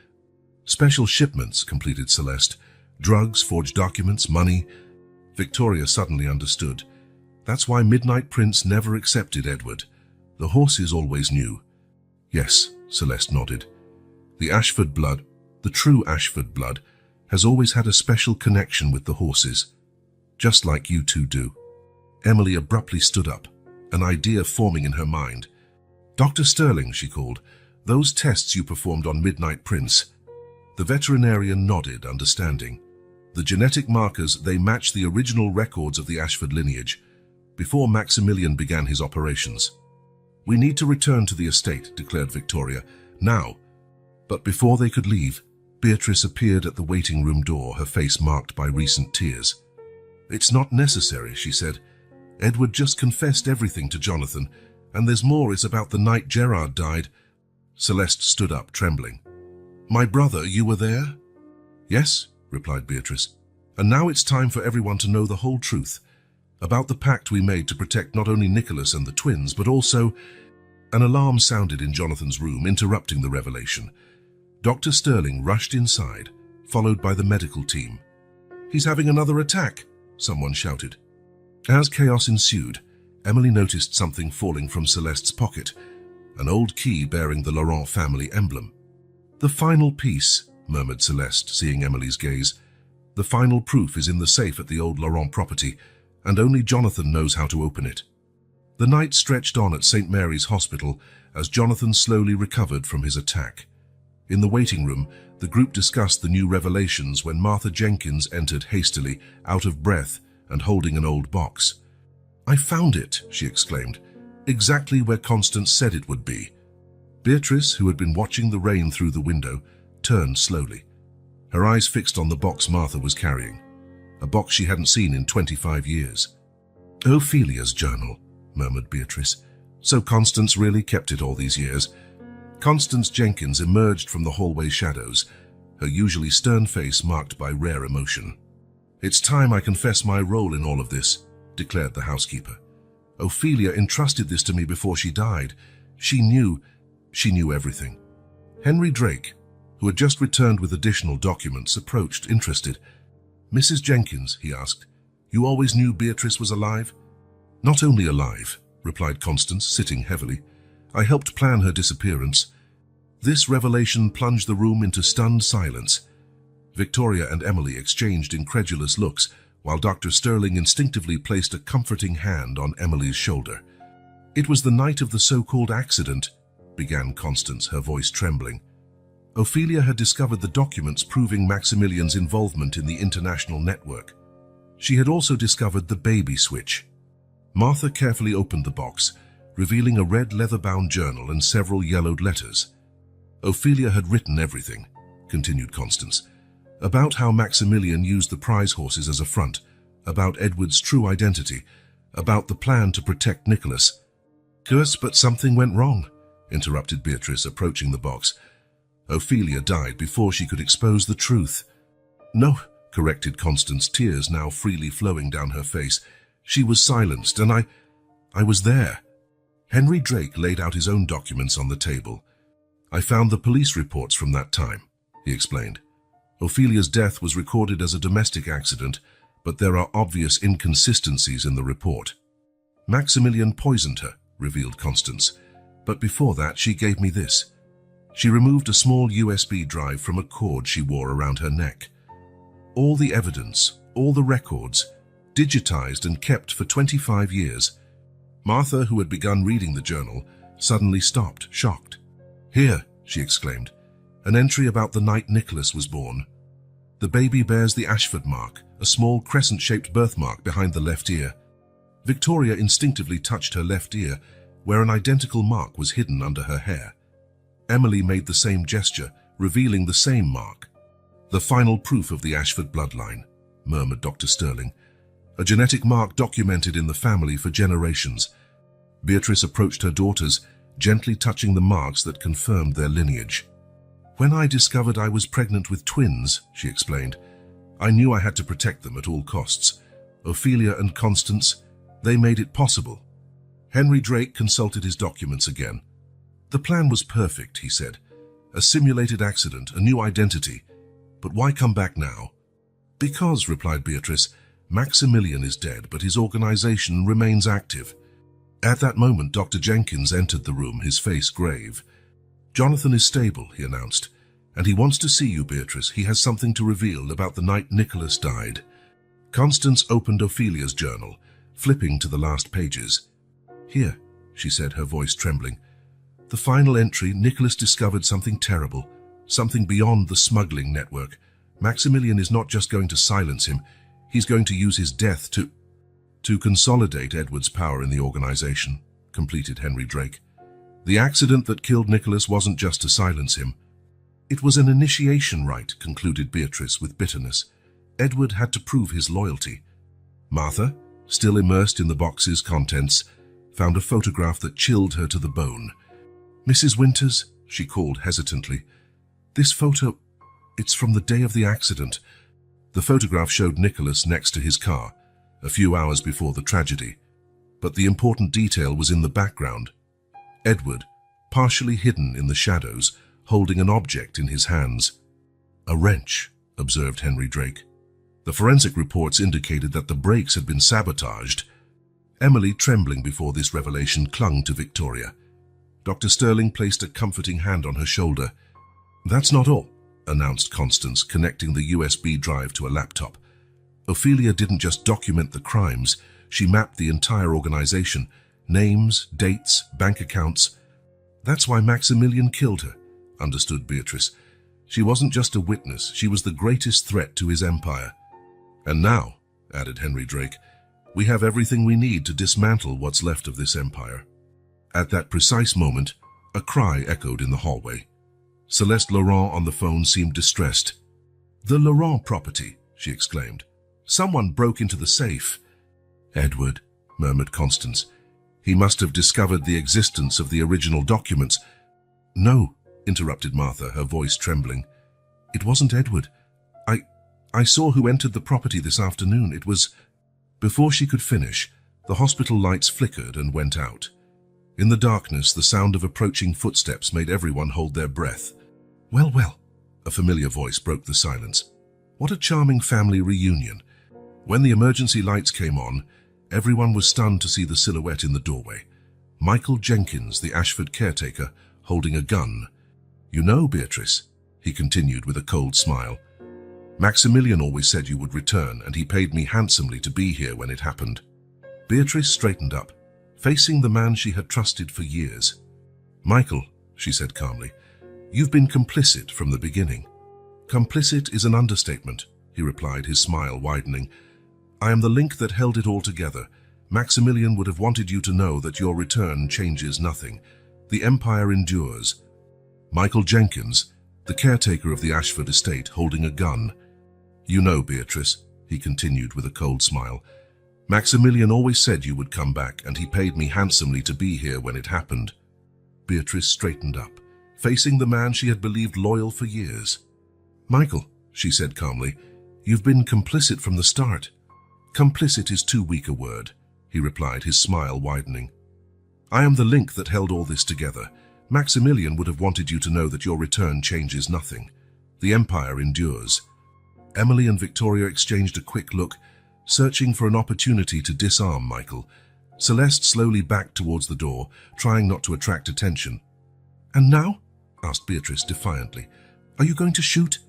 "Special shipments," completed Celeste. "Drugs, forged documents, money." Victoria suddenly understood. That's why Midnight Prince never accepted Edward. The horses always knew. "Yes," Celeste nodded. "The Ashford blood, the true Ashford blood, has always had a special connection with the horses. Just like you two do." Emily abruptly stood up, an idea forming in her mind. "Dr. Sterling," she called, "those tests you performed on Midnight Prince." The veterinarian nodded, understanding. "The genetic markers, they match the original records of the Ashford lineage, before Maximilian began his operations." "We need to return to the estate," declared Victoria, "now." But before they could leave, Beatrice appeared at the waiting room door, her face marked by recent tears. "It's not necessary," she said. "Edward just confessed everything to Jonathan, and there's more. It's about the night Gerard died." Celeste stood up, trembling. "My brother, you were there?" "Yes," replied Beatrice. "And now it's time for everyone to know the whole truth about the pact we made to protect not only Nicholas and the twins, but also—" An alarm sounded in Jonathan's room, interrupting the revelation. Dr. Sterling rushed inside, followed by the medical team. "He's having another attack," someone shouted. As chaos ensued, Emily noticed something falling from Celeste's pocket, an old key bearing the Laurent family emblem. "The final piece," murmured Celeste, seeing Emily's gaze. "The final proof is in the safe at the old Laurent property, and only Jonathan knows how to open it." The night stretched on at St. Mary's Hospital as Jonathan slowly recovered from his attack. In the waiting room, the group discussed the new revelations when Martha Jenkins entered hastily, out of breath and holding an old box. "I found it," she exclaimed, "exactly where Constance said it would be." Beatrice, who had been watching the rain through the window, turned slowly, her eyes fixed on the box Martha was carrying, a box she hadn't seen in 25 years. "Ophelia's journal," murmured Beatrice. "So Constance really kept it all these years." Constance Jenkins emerged from the hallway shadows, her usually stern face marked by rare emotion. "It's time I confess my role in all of this," declared the housekeeper. "Ophelia entrusted this to me before she died. She knew everything." Henry Drake, who had just returned with additional documents, approached, interested. "Mrs. Jenkins," he asked, "you always knew Beatrice was alive?" "Not only alive," replied Constance, sitting heavily. "I helped plan her disappearance." This revelation plunged the room into stunned silence. Victoria and Emily exchanged incredulous looks, while Dr. Sterling instinctively placed a comforting hand on Emily's shoulder. "It was the night of the so-called accident," began Constance, her voice trembling. "Ophelia had discovered the documents proving Maximilian's involvement in the international network. She had also discovered the baby switch." Martha carefully opened the box, revealing a red leather-bound journal and several yellowed letters. "Ophelia had written everything," continued Constance, "about how Maximilian used the prize horses as a front, about Edward's true identity, about the plan to protect Nicholas." "Curse, but something went wrong," interrupted Beatrice, approaching the box. "Ophelia died before she could expose the truth." "No," corrected Constance, tears now freely flowing down her face. "She was silenced, and I was there." Henry Drake laid out his own documents on the table. "I found the police reports from that time," he explained. "Ophelia's death was recorded as a domestic accident, but there are obvious inconsistencies in the report." "Maximilian poisoned her," revealed Constance. "But before that, she gave me this." She removed a small USB drive from a cord she wore around her neck. All the evidence, all the records, digitized and kept for 25 years. Martha, who had begun reading the journal, suddenly stopped, shocked. "Here," she exclaimed, "an entry about the night Nicholas was born. The baby bears the Ashford mark, a small crescent-shaped birthmark behind the left ear." Victoria instinctively touched her left ear, where an identical mark was hidden under her hair. Emily made the same gesture, revealing the same mark. "The final proof of the Ashford bloodline," murmured Dr. Sterling. "A genetic mark documented in the family for generations." Beatrice approached her daughters, gently touching the marks that confirmed their lineage. "When I discovered I was pregnant with twins," she explained, "I knew I had to protect them at all costs. Ophelia and Constance, they made it possible." Henry Drake consulted his documents again. "The plan was perfect," he said. "A simulated accident, a new identity. But why come back now?" "Because," replied Beatrice, "Maximilian is dead, but his organization remains active." At that moment, Dr. Jenkins entered the room, his face grave. "Jonathan is stable," he announced, "and he wants to see you, Beatrice. He has something to reveal about the night Nicholas died." Constance opened Ophelia's journal, flipping to the last pages. "Here," she said, her voice trembling. "The final entry, Nicholas discovered something terrible, something beyond the smuggling network. Maximilian is not just going to silence him, he's going to use his death to consolidate Edward's power in the organization," completed Henry Drake. "The accident that killed Nicholas wasn't just to silence him. It was an initiation rite," concluded Beatrice with bitterness. "Edward had to prove his loyalty." Martha, still immersed in the box's contents, found a photograph that chilled her to the bone. "Mrs. Winters," she called hesitantly, "this photo, it's from the day of the accident." The photograph showed Nicholas next to his car, a few hours before the tragedy. But the important detail was in the background. Edward, partially hidden in the shadows, holding an object in his hands. "A wrench," observed Henry Drake. The forensic reports indicated that the brakes had been sabotaged. Emily, trembling before this revelation, clung to Victoria. Dr. Sterling placed a comforting hand on her shoulder. "That's not all," announced Constance, connecting the USB drive to a laptop. "Ophelia didn't just document the crimes, she mapped the entire organization. Names, dates, bank accounts. That's why Maximilian killed her," understood Beatrice. "She wasn't just a witness, she was the greatest threat to his empire." "And now," added Henry Drake, "we have everything we need to dismantle what's left of this empire." At that precise moment, a cry echoed in the hallway. Celeste Laurent on the phone seemed distressed. "The Laurent property," she exclaimed. "Someone broke into the safe." "Edward," murmured Constance. "He must have discovered the existence of the original documents." "No," interrupted Martha, her voice trembling. "It wasn't Edward. I saw who entered the property this afternoon. It was—" Before she could finish, the hospital lights flickered and went out. In the darkness, the sound of approaching footsteps made everyone hold their breath. "Well, well," a familiar voice broke the silence. "What a charming family reunion." When the emergency lights came on, everyone was stunned to see the silhouette in the doorway. Michael Jenkins, the Ashford caretaker, holding a gun. "You know, Beatrice," he continued with a cold smile, "Maximilian always said you would return, and he paid me handsomely to be here when it happened." Beatrice straightened up, facing the man she had trusted for years. "Michael," she said calmly, "you've been complicit from the beginning." "Complicit is an understatement," he replied, his smile widening. "I am the link that held it all together. Maximilian would have wanted you to know that your return changes nothing. The empire endures." Michael Jenkins, the caretaker of the Ashford estate, holding a gun. "You know, Beatrice," he continued with a cold smile, "Maximilian always said you would come back, and he paid me handsomely to be here when it happened." Beatrice straightened up, facing the man she had believed loyal for years. "Michael," she said calmly, "you've been complicit from the start." "Complicit is too weak a word," he replied, his smile widening. "I am the link that held all this together. Maximilian would have wanted you to know that your return changes nothing. The empire endures." Emily and Victoria exchanged a quick look, searching for an opportunity to disarm Michael. Celeste slowly backed towards the door, trying not to attract attention. "And now?" asked Beatrice defiantly. "Are you going to shoot?"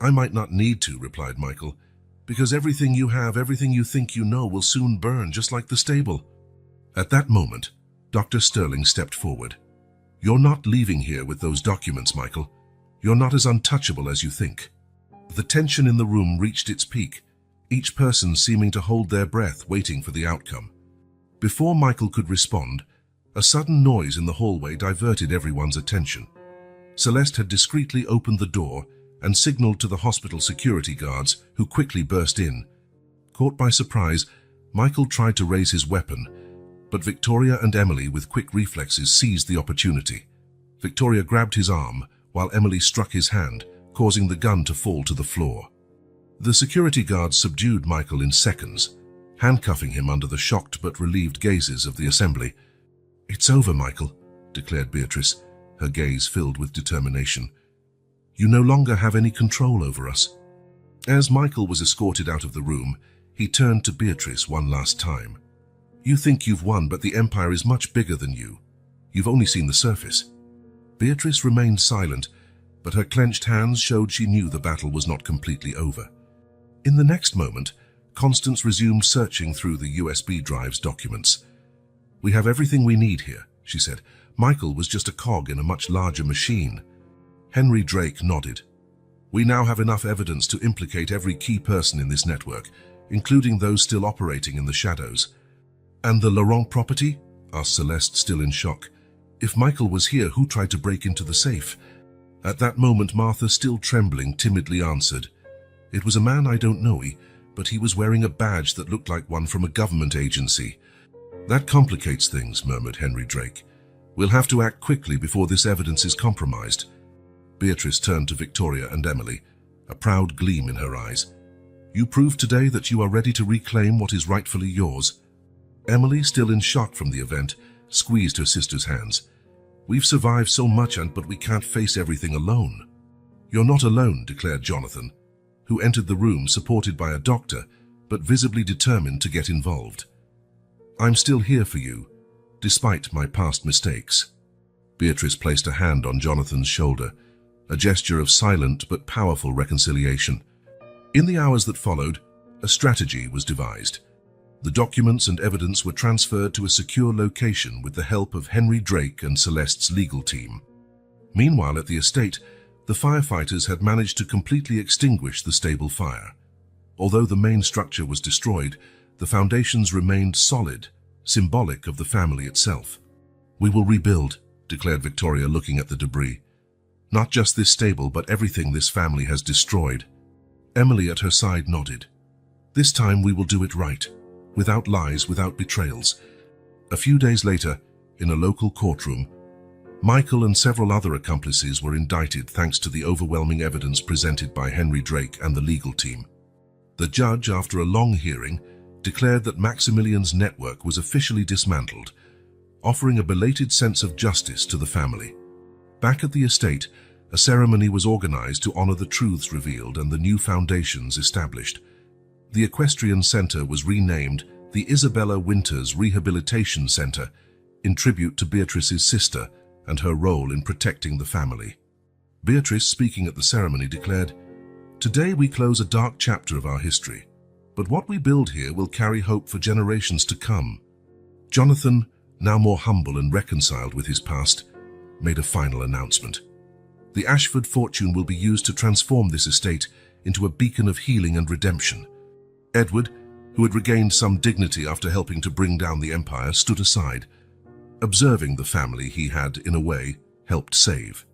"I might not need to," replied Michael, "because everything you have, everything you think you know, will soon burn, just like the stable." At that moment, Dr. Sterling stepped forward. "You're not leaving here with those documents, Michael. You're not as untouchable as you think." The tension in the room reached its peak, each person seeming to hold their breath, waiting for the outcome. Before Michael could respond, a sudden noise in the hallway diverted everyone's attention. Celeste had discreetly opened the door and signaled to the hospital security guards, who quickly burst in. Caught by surprise, Michael tried to raise his weapon, but Victoria and Emily, with quick reflexes, seized the opportunity. Victoria grabbed his arm, while Emily struck his hand, causing the gun to fall to the floor. The security guards subdued Michael in seconds, handcuffing him under the shocked but relieved gazes of the assembly. "It's over, Michael," declared Beatrice, her gaze filled with determination. "You no longer have any control over us." As Michael was escorted out of the room, he turned to Beatrice one last time. "You think you've won, but the Empire is much bigger than you. You've only seen the surface." Beatrice remained silent, but her clenched hands showed she knew the battle was not completely over. In the next moment, Constance resumed searching through the USB drive's documents. "We have everything we need here," she said. "Michael was just a cog in a much larger machine." Henry Drake nodded. "We now have enough evidence to implicate every key person in this network, including those still operating in the shadows." "And the Laurent property?" asked Celeste, still in shock. "If Michael was here, who tried to break into the safe?" At that moment, Martha, still trembling, timidly answered, "It was a man I don't know, but he was wearing a badge that looked like one from a government agency." "That complicates things," murmured Henry Drake. "We'll have to act quickly before this evidence is compromised." Beatrice turned to Victoria and Emily, a proud gleam in her eyes. "You proved today that you are ready to reclaim what is rightfully yours." Emily, still in shock from the event, squeezed her sister's hands. "We've survived so much, but we can't face everything alone." "You're not alone," declared Jonathan, who entered the room supported by a doctor, but visibly determined to get involved. "I'm still here for you, despite my past mistakes." Beatrice placed a hand on Jonathan's shoulder, a gesture of silent but powerful reconciliation. In the hours that followed, a strategy was devised. The documents and evidence were transferred to a secure location with the help of Henry Drake and Celeste's legal team. Meanwhile, at the estate, the firefighters had managed to completely extinguish the stable fire. Although the main structure was destroyed, the foundations remained solid, symbolic of the family itself. "We will rebuild," declared Victoria, looking at the debris. "Not just this stable, but everything this family has destroyed." Emily at her side nodded. "This time we will do it right, without lies, without betrayals." A few days later, in a local courtroom, Michael and several other accomplices were indicted thanks to the overwhelming evidence presented by Henry Drake and the legal team. The judge, after a long hearing, declared that Maximilian's network was officially dismantled, offering a belated sense of justice to the family. Back at the estate, a ceremony was organized to honor the truths revealed and the new foundations established. The Equestrian Center was renamed the Isabella Winters Rehabilitation Center, in tribute to Beatrice's sister and her role in protecting the family. Beatrice, speaking at the ceremony, declared, "Today we close a dark chapter of our history, but what we build here will carry hope for generations to come." Jonathan, now more humble and reconciled with his past, made a final announcement. The Ashford fortune will be used to transform this estate into a beacon of healing and redemption. Edward, who had regained some dignity after helping to bring down the Empire, stood aside, observing the family he had, in a way, helped save.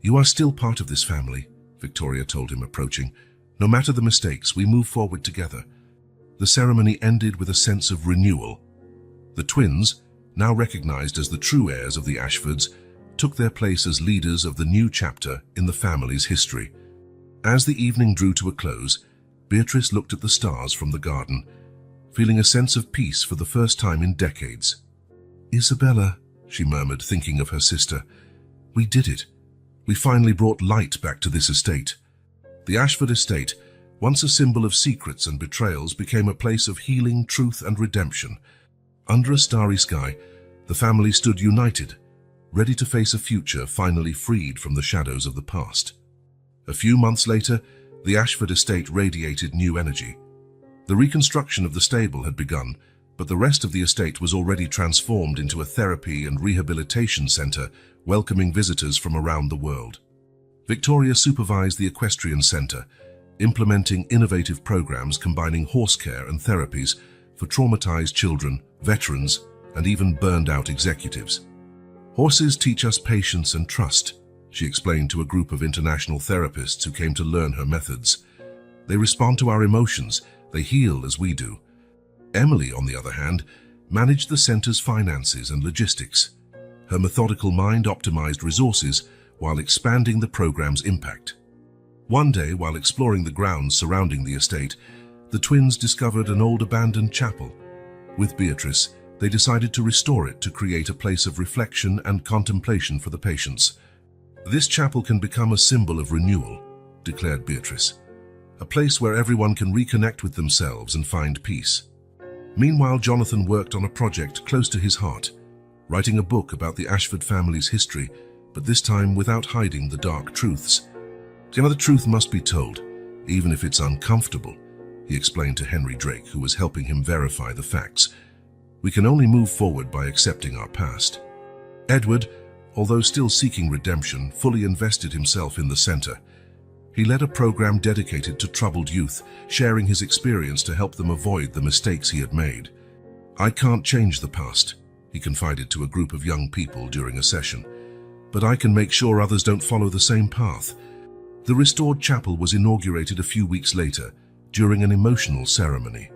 "You are still part of this family," Victoria told him, approaching. "No matter the mistakes, we move forward together." The ceremony ended with a sense of renewal. The twins, now recognized as the true heirs of the Ashfords, took their place as leaders of the new chapter in the family's history. As the evening drew to a close, Beatrice looked at the stars from the garden, feeling a sense of peace for the first time in decades. "Isabella," she murmured, thinking of her sister, "we did it. We finally brought light back to this estate." The Ashford estate, once a symbol of secrets and betrayals, became a place of healing, truth, and redemption. Under a starry sky, the family stood united, ready to face a future finally freed from the shadows of the past. A few months later, the Ashford estate radiated new energy. The reconstruction of the stable had begun, but the rest of the estate was already transformed into a therapy and rehabilitation center, welcoming visitors from around the world. Victoria supervised the Equestrian Center, implementing innovative programs combining horse care and therapies for traumatized children, veterans, and even burned-out executives. Horses teach us patience and trust, she explained to a group of international therapists who came to learn her methods. They respond to our emotions, they heal as we do. Emily, on the other hand, managed the center's finances and logistics. Her methodical mind optimized resources while expanding the program's impact. One day, while exploring the grounds surrounding the estate, the twins discovered an old abandoned chapel. With Beatrice, they decided to restore it to create a place of reflection and contemplation for the patients. "This chapel can become a symbol of renewal," declared Beatrice. "A place where everyone can reconnect with themselves and find peace." Meanwhile, Jonathan worked on a project close to his heart, writing a book about the Ashford family's history, but this time without hiding the dark truths. "The truth must be told, even if it's uncomfortable," he explained to Henry Drake, who was helping him verify the facts. "We can only move forward by accepting our past." Edward, although still seeking redemption, fully invested himself in the center. He led a program dedicated to troubled youth, sharing his experience to help them avoid the mistakes he had made. "I can't change the past," he confided to a group of young people during a session, "but I can make sure others don't follow the same path." The restored chapel was inaugurated a few weeks later, during an emotional ceremony.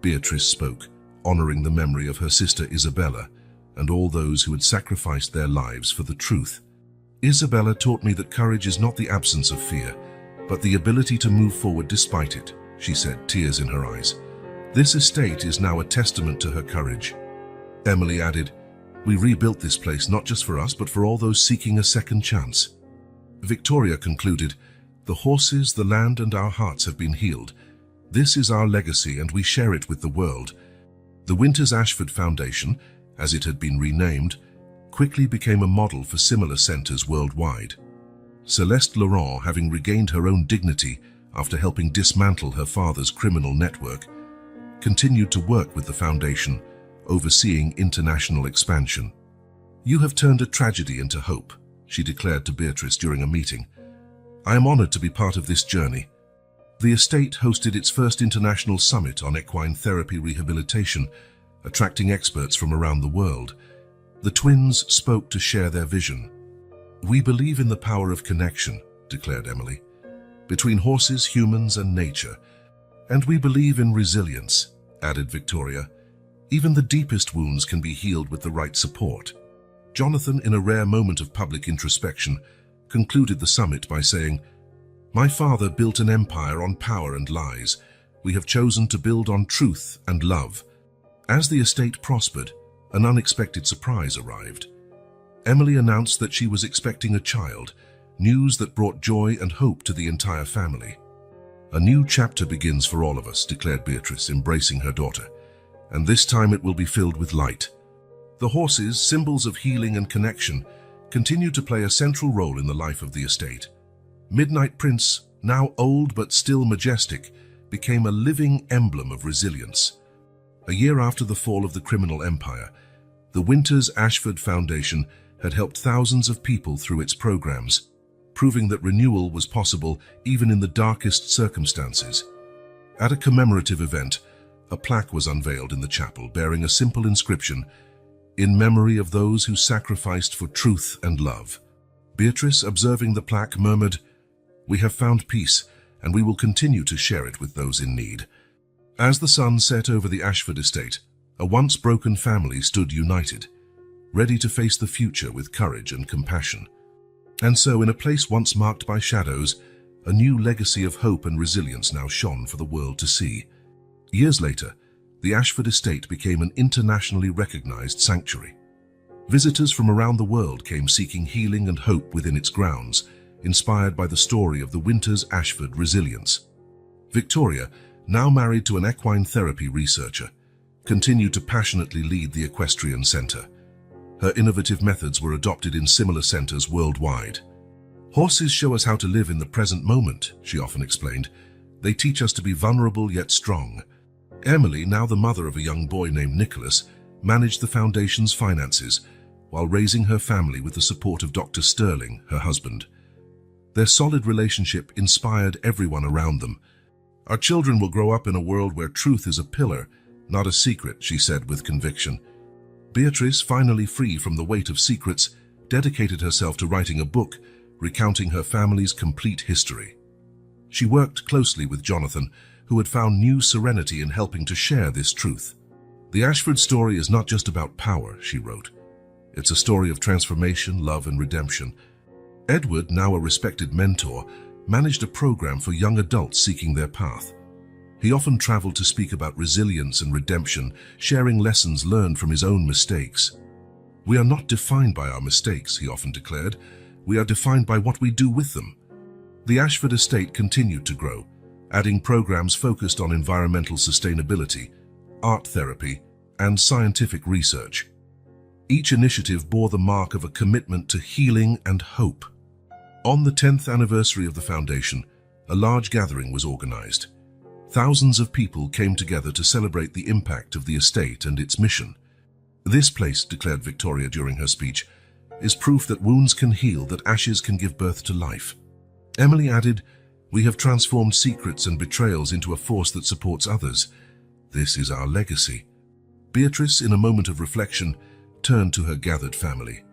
Beatrice spoke, honoring the memory of her sister Isabella and all those who had sacrificed their lives for the truth. "Isabella taught me that courage is not the absence of fear, but the ability to move forward despite it," she said, tears in her eyes. "This estate is now a testament to her courage." Emily added, "We rebuilt this place not just for us, but for all those seeking a second chance." Victoria concluded, "The horses, the land, and our hearts have been healed. This is our legacy, and we share it with the world." The Winters Ashford Foundation, as it had been renamed, quickly became a model for similar centers worldwide. Celeste Laurent, having regained her own dignity after helping dismantle her father's criminal network, continued to work with the foundation, overseeing international expansion. "You have turned a tragedy into hope," she declared to Beatrice during a meeting. "I am honored to be part of this journey." The estate hosted its first international summit on equine therapy rehabilitation, attracting experts from around the world. The twins spoke to share their vision. "We believe in the power of connection," declared Emily, "between horses, humans, and nature. And we believe in resilience," added Victoria. "Even the deepest wounds can be healed with the right support." Jonathan, in a rare moment of public introspection, concluded the summit by saying, "My father built an empire on power and lies. We have chosen to build on truth and love." As the estate prospered, an unexpected surprise arrived. Emily announced that she was expecting a child, news that brought joy and hope to the entire family. "A new chapter begins for all of us," declared Beatrice, embracing her daughter, "and this time it will be filled with light." The horses, symbols of healing and connection, continued to play a central role in the life of the estate. Midnight Prince, now old but still majestic, became a living emblem of resilience. A year after the fall of the criminal empire, the Winters Ashford Foundation had helped thousands of people through its programs, proving that renewal was possible even in the darkest circumstances. At a commemorative event, a plaque was unveiled in the chapel bearing a simple inscription, "In memory of those who sacrificed for truth and love." Beatrice, observing the plaque, murmured, "We have found peace, and we will continue to share it with those in need." As the sun set over the Ashford estate, a once broken family stood united, ready to face the future with courage and compassion. And so, in a place once marked by shadows, a new legacy of hope and resilience now shone for the world to see. Years later, the Ashford estate became an internationally recognized sanctuary. Visitors from around the world came seeking healing and hope within its grounds, inspired by the story of the Winters Ashford resilience. Victoria, now married to an equine therapy researcher, continued to passionately lead the equestrian center. Her innovative methods were adopted in similar centers worldwide. "Horses show us how to live in the present moment," she often explained. "They teach us to be vulnerable yet strong." Emily, now the mother of a young boy named Nicholas, managed the foundation's finances while raising her family with the support of Dr. Sterling, her husband. Their solid relationship inspired everyone around them. "Our children will grow up in a world where truth is a pillar, Not a secret, she said with conviction. Beatrice, finally free from the weight of secrets, dedicated herself to writing a book recounting her family's complete history. She worked closely with Jonathan, who had found new serenity in helping to share this truth. The Ashford story is not just about power, she wrote. It's a story of transformation, love, and redemption. Edward, now a respected mentor, managed a program for young adults seeking their path. He often traveled to speak about resilience and redemption, sharing lessons learned from his own mistakes. "We are not defined by our mistakes," he often declared. "We are defined by what we do with them." The Ashford estate continued to grow, adding programs focused on environmental sustainability, art therapy, and scientific research. Each initiative bore the mark of a commitment to healing and hope. On the 10th anniversary of the foundation, a large gathering was organized. Thousands of people came together to celebrate the impact of the estate and its mission. "This place," declared Victoria during her speech, "is proof that wounds can heal, that ashes can give birth to life." Emily added, "We have transformed secrets and betrayals into a force that supports others. This is our legacy." Beatrice, in a moment of reflection, turned to her gathered family.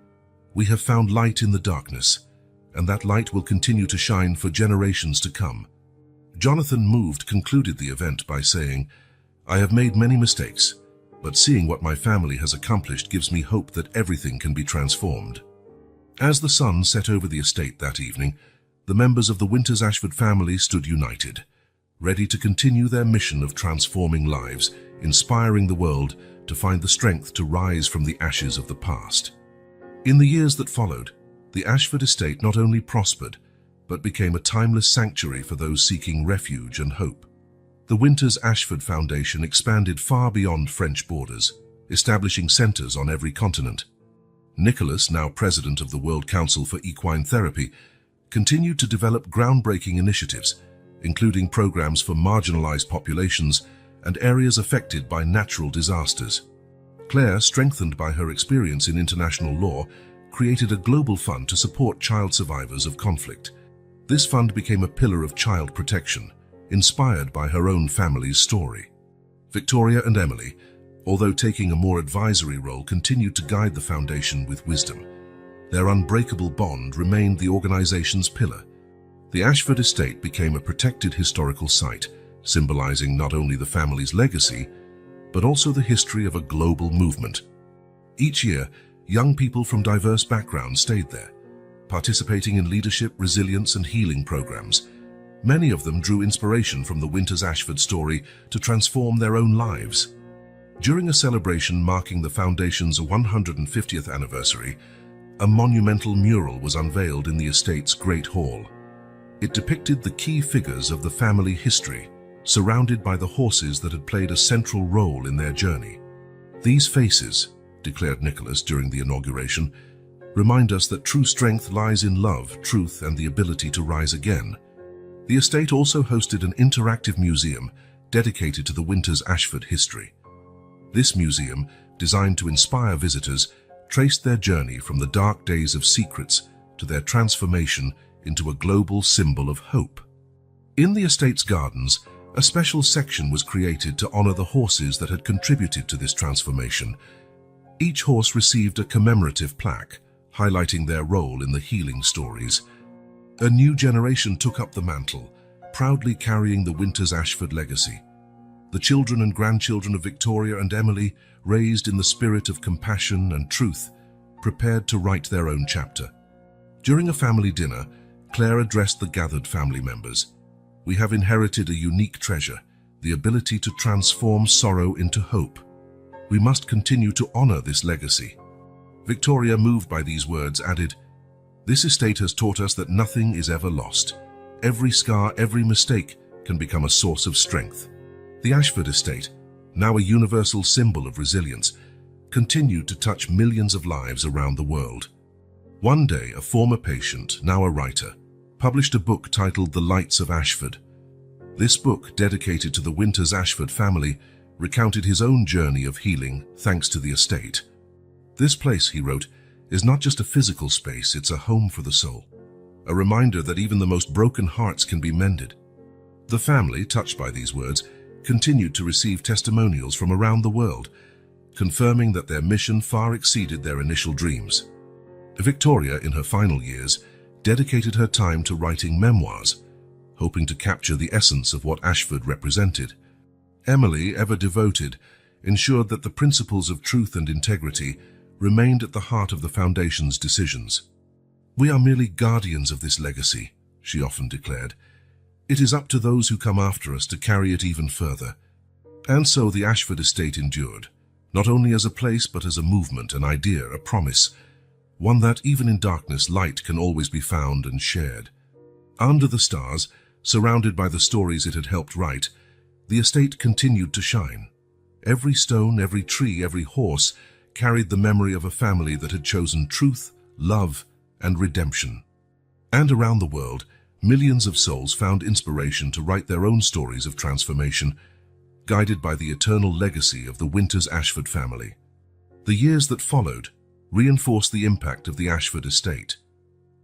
"We have found light in the darkness, and that light will continue to shine for generations to come." Jonathan, moved, concluded the event by saying, "I have made many mistakes, but seeing what my family has accomplished gives me hope that everything can be transformed." As the sun set over the estate that evening, the members of the Winters Ashford family stood united, ready to continue their mission of transforming lives, inspiring the world to find the strength to rise from the ashes of the past. In the years that followed, the Ashford estate not only prospered, but became a timeless sanctuary for those seeking refuge and hope. The Winters Ashford Foundation expanded far beyond French borders, establishing centers on every continent. Nicholas, now president of the World Council for Equine Therapy, continued to develop groundbreaking initiatives, including programs for marginalized populations and areas affected by natural disasters. Claire, strengthened by her experience in international law, created a global fund to support child survivors of conflict. This fund became a pillar of child protection, inspired by her own family's story. Victoria and Emily, although taking a more advisory role, continued to guide the foundation with wisdom. Their unbreakable bond remained the organization's pillar. The Ashford estate became a protected historical site, symbolizing not only the family's legacy, but also the history of a global movement. Each year, young people from diverse backgrounds stayed there, participating in leadership, resilience, and healing programs. Many of them drew inspiration from the Winters Ashford story to transform their own lives. During a celebration marking the foundation's 150th anniversary, a monumental mural was unveiled in the estate's Great Hall. It depicted the key figures of the family history, surrounded by the horses that had played a central role in their journey. "These faces," declared Nicholas during the inauguration, "remind us that true strength lies in love, truth, and the ability to rise again." The estate also hosted an interactive museum dedicated to the Winters Ashford history. This museum, designed to inspire visitors, traced their journey from the dark days of secrets to their transformation into a global symbol of hope. In the estate's gardens, a special section was created to honor the horses that had contributed to this transformation. Each horse received a commemorative plaque, highlighting their role in the healing stories. A new generation took up the mantle, proudly carrying the Winters Ashford legacy. The children and grandchildren of Victoria and Emily, raised in the spirit of compassion and truth, prepared to write their own chapter. During a family dinner, Claire addressed the gathered family members. "We have inherited a unique treasure, the ability to transform sorrow into hope. We must continue to honor this legacy." Victoria, moved by these words, added, "This estate has taught us that nothing is ever lost. Every scar, every mistake can become a source of strength." The Ashford estate, now a universal symbol of resilience, continued to touch millions of lives around the world. One day, a former patient, now a writer, published a book titled The Lights of Ashford. This book, dedicated to the Winters Ashford family, recounted his own journey of healing thanks to the estate. "This place," he wrote, "is not just a physical space, it's a home for the soul. A reminder that even the most broken hearts can be mended." The family, touched by these words, continued to receive testimonials from around the world, confirming that their mission far exceeded their initial dreams. Victoria, in her final years, dedicated her time to writing memoirs, hoping to capture the essence of what Ashford represented. Emily, ever devoted, ensured that the principles of truth and integrity remained at the heart of the Foundation's decisions. "We are merely guardians of this legacy," she often declared. "It is up to those who come after us to carry it even further." And so the Ashford estate endured, not only as a place but as a movement, an idea, a promise, one that even in darkness light can always be found and shared. Under the stars, surrounded by the stories it had helped write, the estate continued to shine. Every stone, every tree, every horse carried the memory of a family that had chosen truth, love, and redemption. And around the world, millions of souls found inspiration to write their own stories of transformation, guided by the eternal legacy of the Winters Ashford family. The years that followed reinforced the impact of the Ashford estate.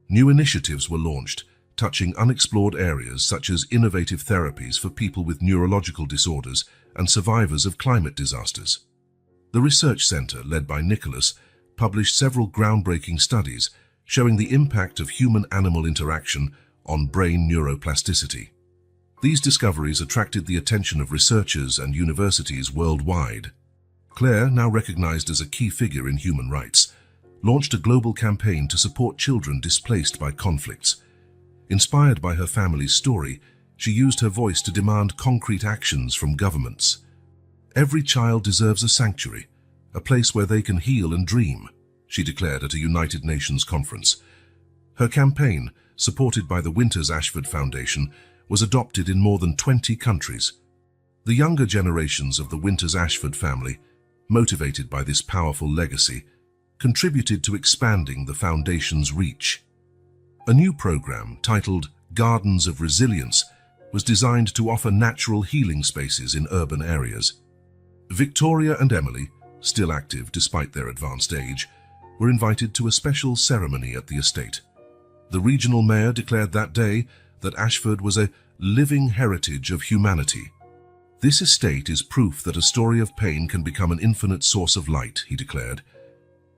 New initiatives were launched, touching unexplored areas such as innovative therapies for people with neurological disorders and survivors of climate disasters. The research center, led by Nicholas, published several groundbreaking studies showing the impact of human-animal interaction on brain neuroplasticity. These discoveries attracted the attention of researchers and universities worldwide. Claire, now recognized as a key figure in human rights, launched a global campaign to support children displaced by conflicts. Inspired by her family's story, she used her voice to demand concrete actions from governments. "Every child deserves a sanctuary, a place where they can heal and dream," she declared at a United Nations conference. Her campaign, supported by the Winters Ashford Foundation, was adopted in more than 20 countries. The younger generations of the Winters Ashford family, motivated by this powerful legacy, contributed to expanding the Foundation's reach. A new program titled Gardens of Resilience was designed to offer natural healing spaces in urban areas. Victoria and Emily, still active despite their advanced age, were invited to a special ceremony at the estate. The regional mayor declared that day that Ashford was a living heritage of humanity. "This estate is proof that a story of pain can become an infinite source of light," he declared.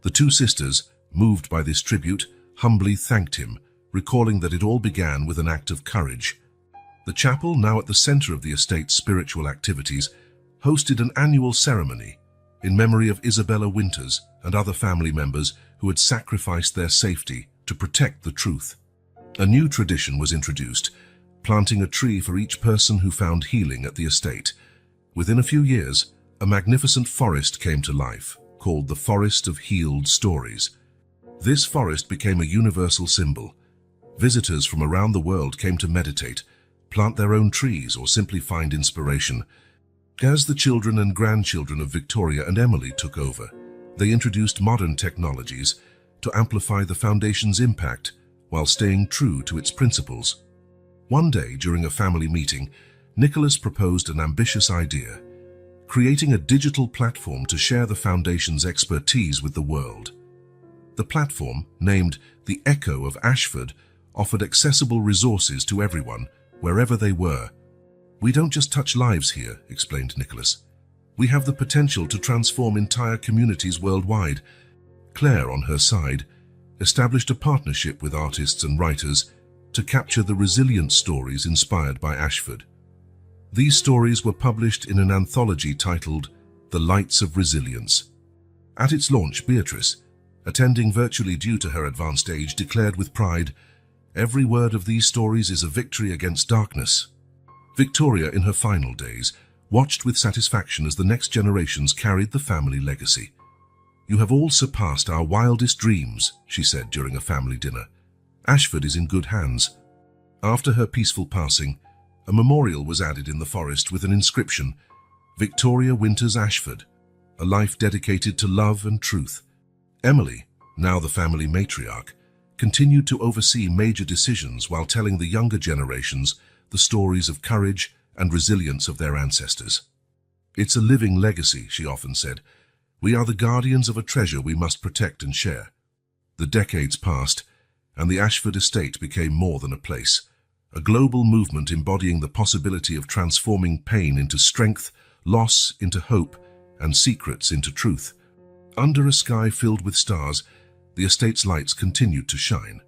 The two sisters, moved by this tribute, humbly thanked him, recalling that it all began with an act of courage. The chapel, now at the center of the estate's spiritual activities, hosted an annual ceremony in memory of Isabella Winters and other family members who had sacrificed their safety to protect the truth. A new tradition was introduced, planting a tree for each person who found healing at the estate. Within a few years, a magnificent forest came to life, called the Forest of Healed Stories. This forest became a universal symbol. Visitors from around the world came to meditate, plant their own trees, or simply find inspiration. As the children and grandchildren of Victoria and Emily took over, they introduced modern technologies to amplify the Foundation's impact while staying true to its principles. One day, during a family meeting, Nicholas proposed an ambitious idea: creating a digital platform to share the Foundation's expertise with the world. The platform, named the Echo of Ashford, offered accessible resources to everyone, wherever they were. "We don't just touch lives here," explained Nicholas. "We have the potential to transform entire communities worldwide." Claire, on her side, established a partnership with artists and writers to capture the resilient stories inspired by Ashford. These stories were published in an anthology titled The Lights of Resilience. At its launch, Beatrice, attending virtually due to her advanced age, declared with pride, "Every word of these stories is a victory against darkness." Victoria, in her final days, watched with satisfaction as the next generations carried the family legacy. "You have all surpassed our wildest dreams," she said during a family dinner. "Ashford is in good hands." After her peaceful passing, a memorial was added in the forest with an inscription, "Victoria Winters Ashford, a life dedicated to love and truth." Emily, now the family matriarch, continued to oversee major decisions while telling the younger generations the stories of courage and resilience of their ancestors. "It's a living legacy," she often said. "We are the guardians of a treasure we must protect and share." The decades passed, and the Ashford estate became more than a place. a global movement embodying the possibility of transforming pain into strength, loss into hope, and secrets into truth. Under a sky filled with stars, the estate's lights continued to shine,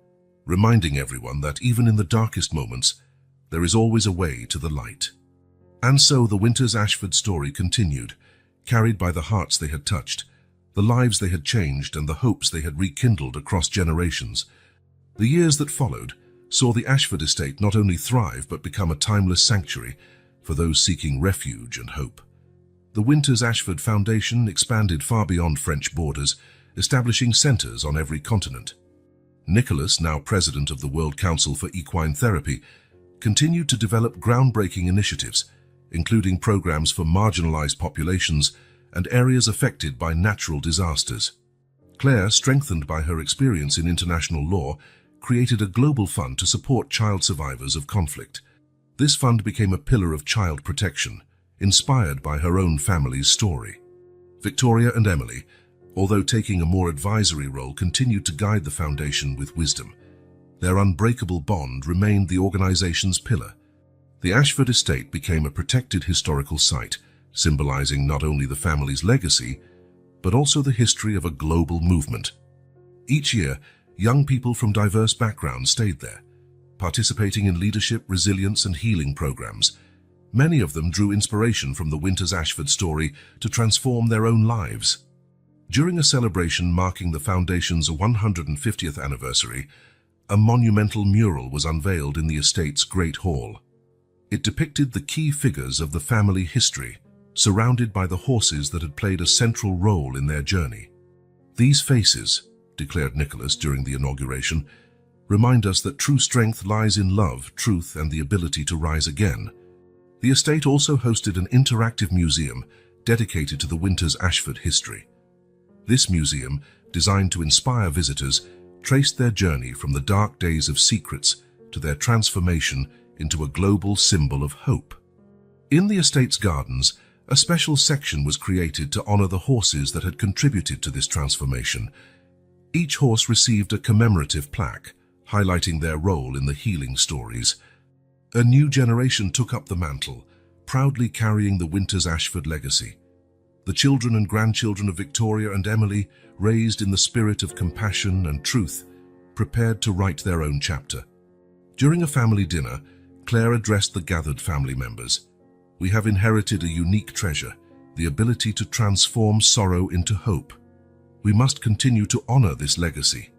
reminding everyone that even in the darkest moments, there is always a way to the light. And so the Winters Ashford story continued, carried by the hearts they had touched, the lives they had changed, and the hopes they had rekindled across generations. The years that followed saw the Ashford estate not only thrive but become a timeless sanctuary for those seeking refuge and hope. The Winters Ashford Foundation expanded far beyond French borders, establishing centers on every continent. Nicholas, now president of the World Council for Equine Therapy, continued to develop groundbreaking initiatives, including programs for marginalized populations and areas affected by natural disasters. Claire, strengthened by her experience in international law, created a global fund to support child survivors of conflict. This fund became a pillar of child protection, inspired by her own family's story. Victoria and Emily, although taking a more advisory role, continued to guide the foundation with wisdom. Their unbreakable bond remained the organization's pillar. The Ashford estate became a protected historical site, symbolizing not only the family's legacy, but also the history of a global movement. Each year, young people from diverse backgrounds stayed there, participating in leadership, resilience, and healing programs. Many of them drew inspiration from the Winters Ashford story to transform their own lives. During a celebration marking the foundation's 150th anniversary, a monumental mural was unveiled in the estate's Great Hall. It depicted the key figures of the family history, surrounded by the horses that had played a central role in their journey. "These faces," declared Nicholas during the inauguration, "remind us that true strength lies in love, truth, and the ability to rise again." The estate also hosted an interactive museum dedicated to the Winters Ashford history. This museum, designed to inspire visitors, traced their journey from the dark days of secrets to their transformation into a global symbol of hope. In the estate's gardens, a special section was created to honor the horses that had contributed to this transformation. Each horse received a commemorative plaque, highlighting their role in the healing stories. A new generation took up the mantle, proudly carrying the Winters Ashford legacy. The children and grandchildren of Victoria and Emily, raised in the spirit of compassion and truth, prepared to write their own chapter. During a family dinner, Claire addressed the gathered family members. "We have inherited a unique treasure, the ability to transform sorrow into hope. We must continue to honor this legacy."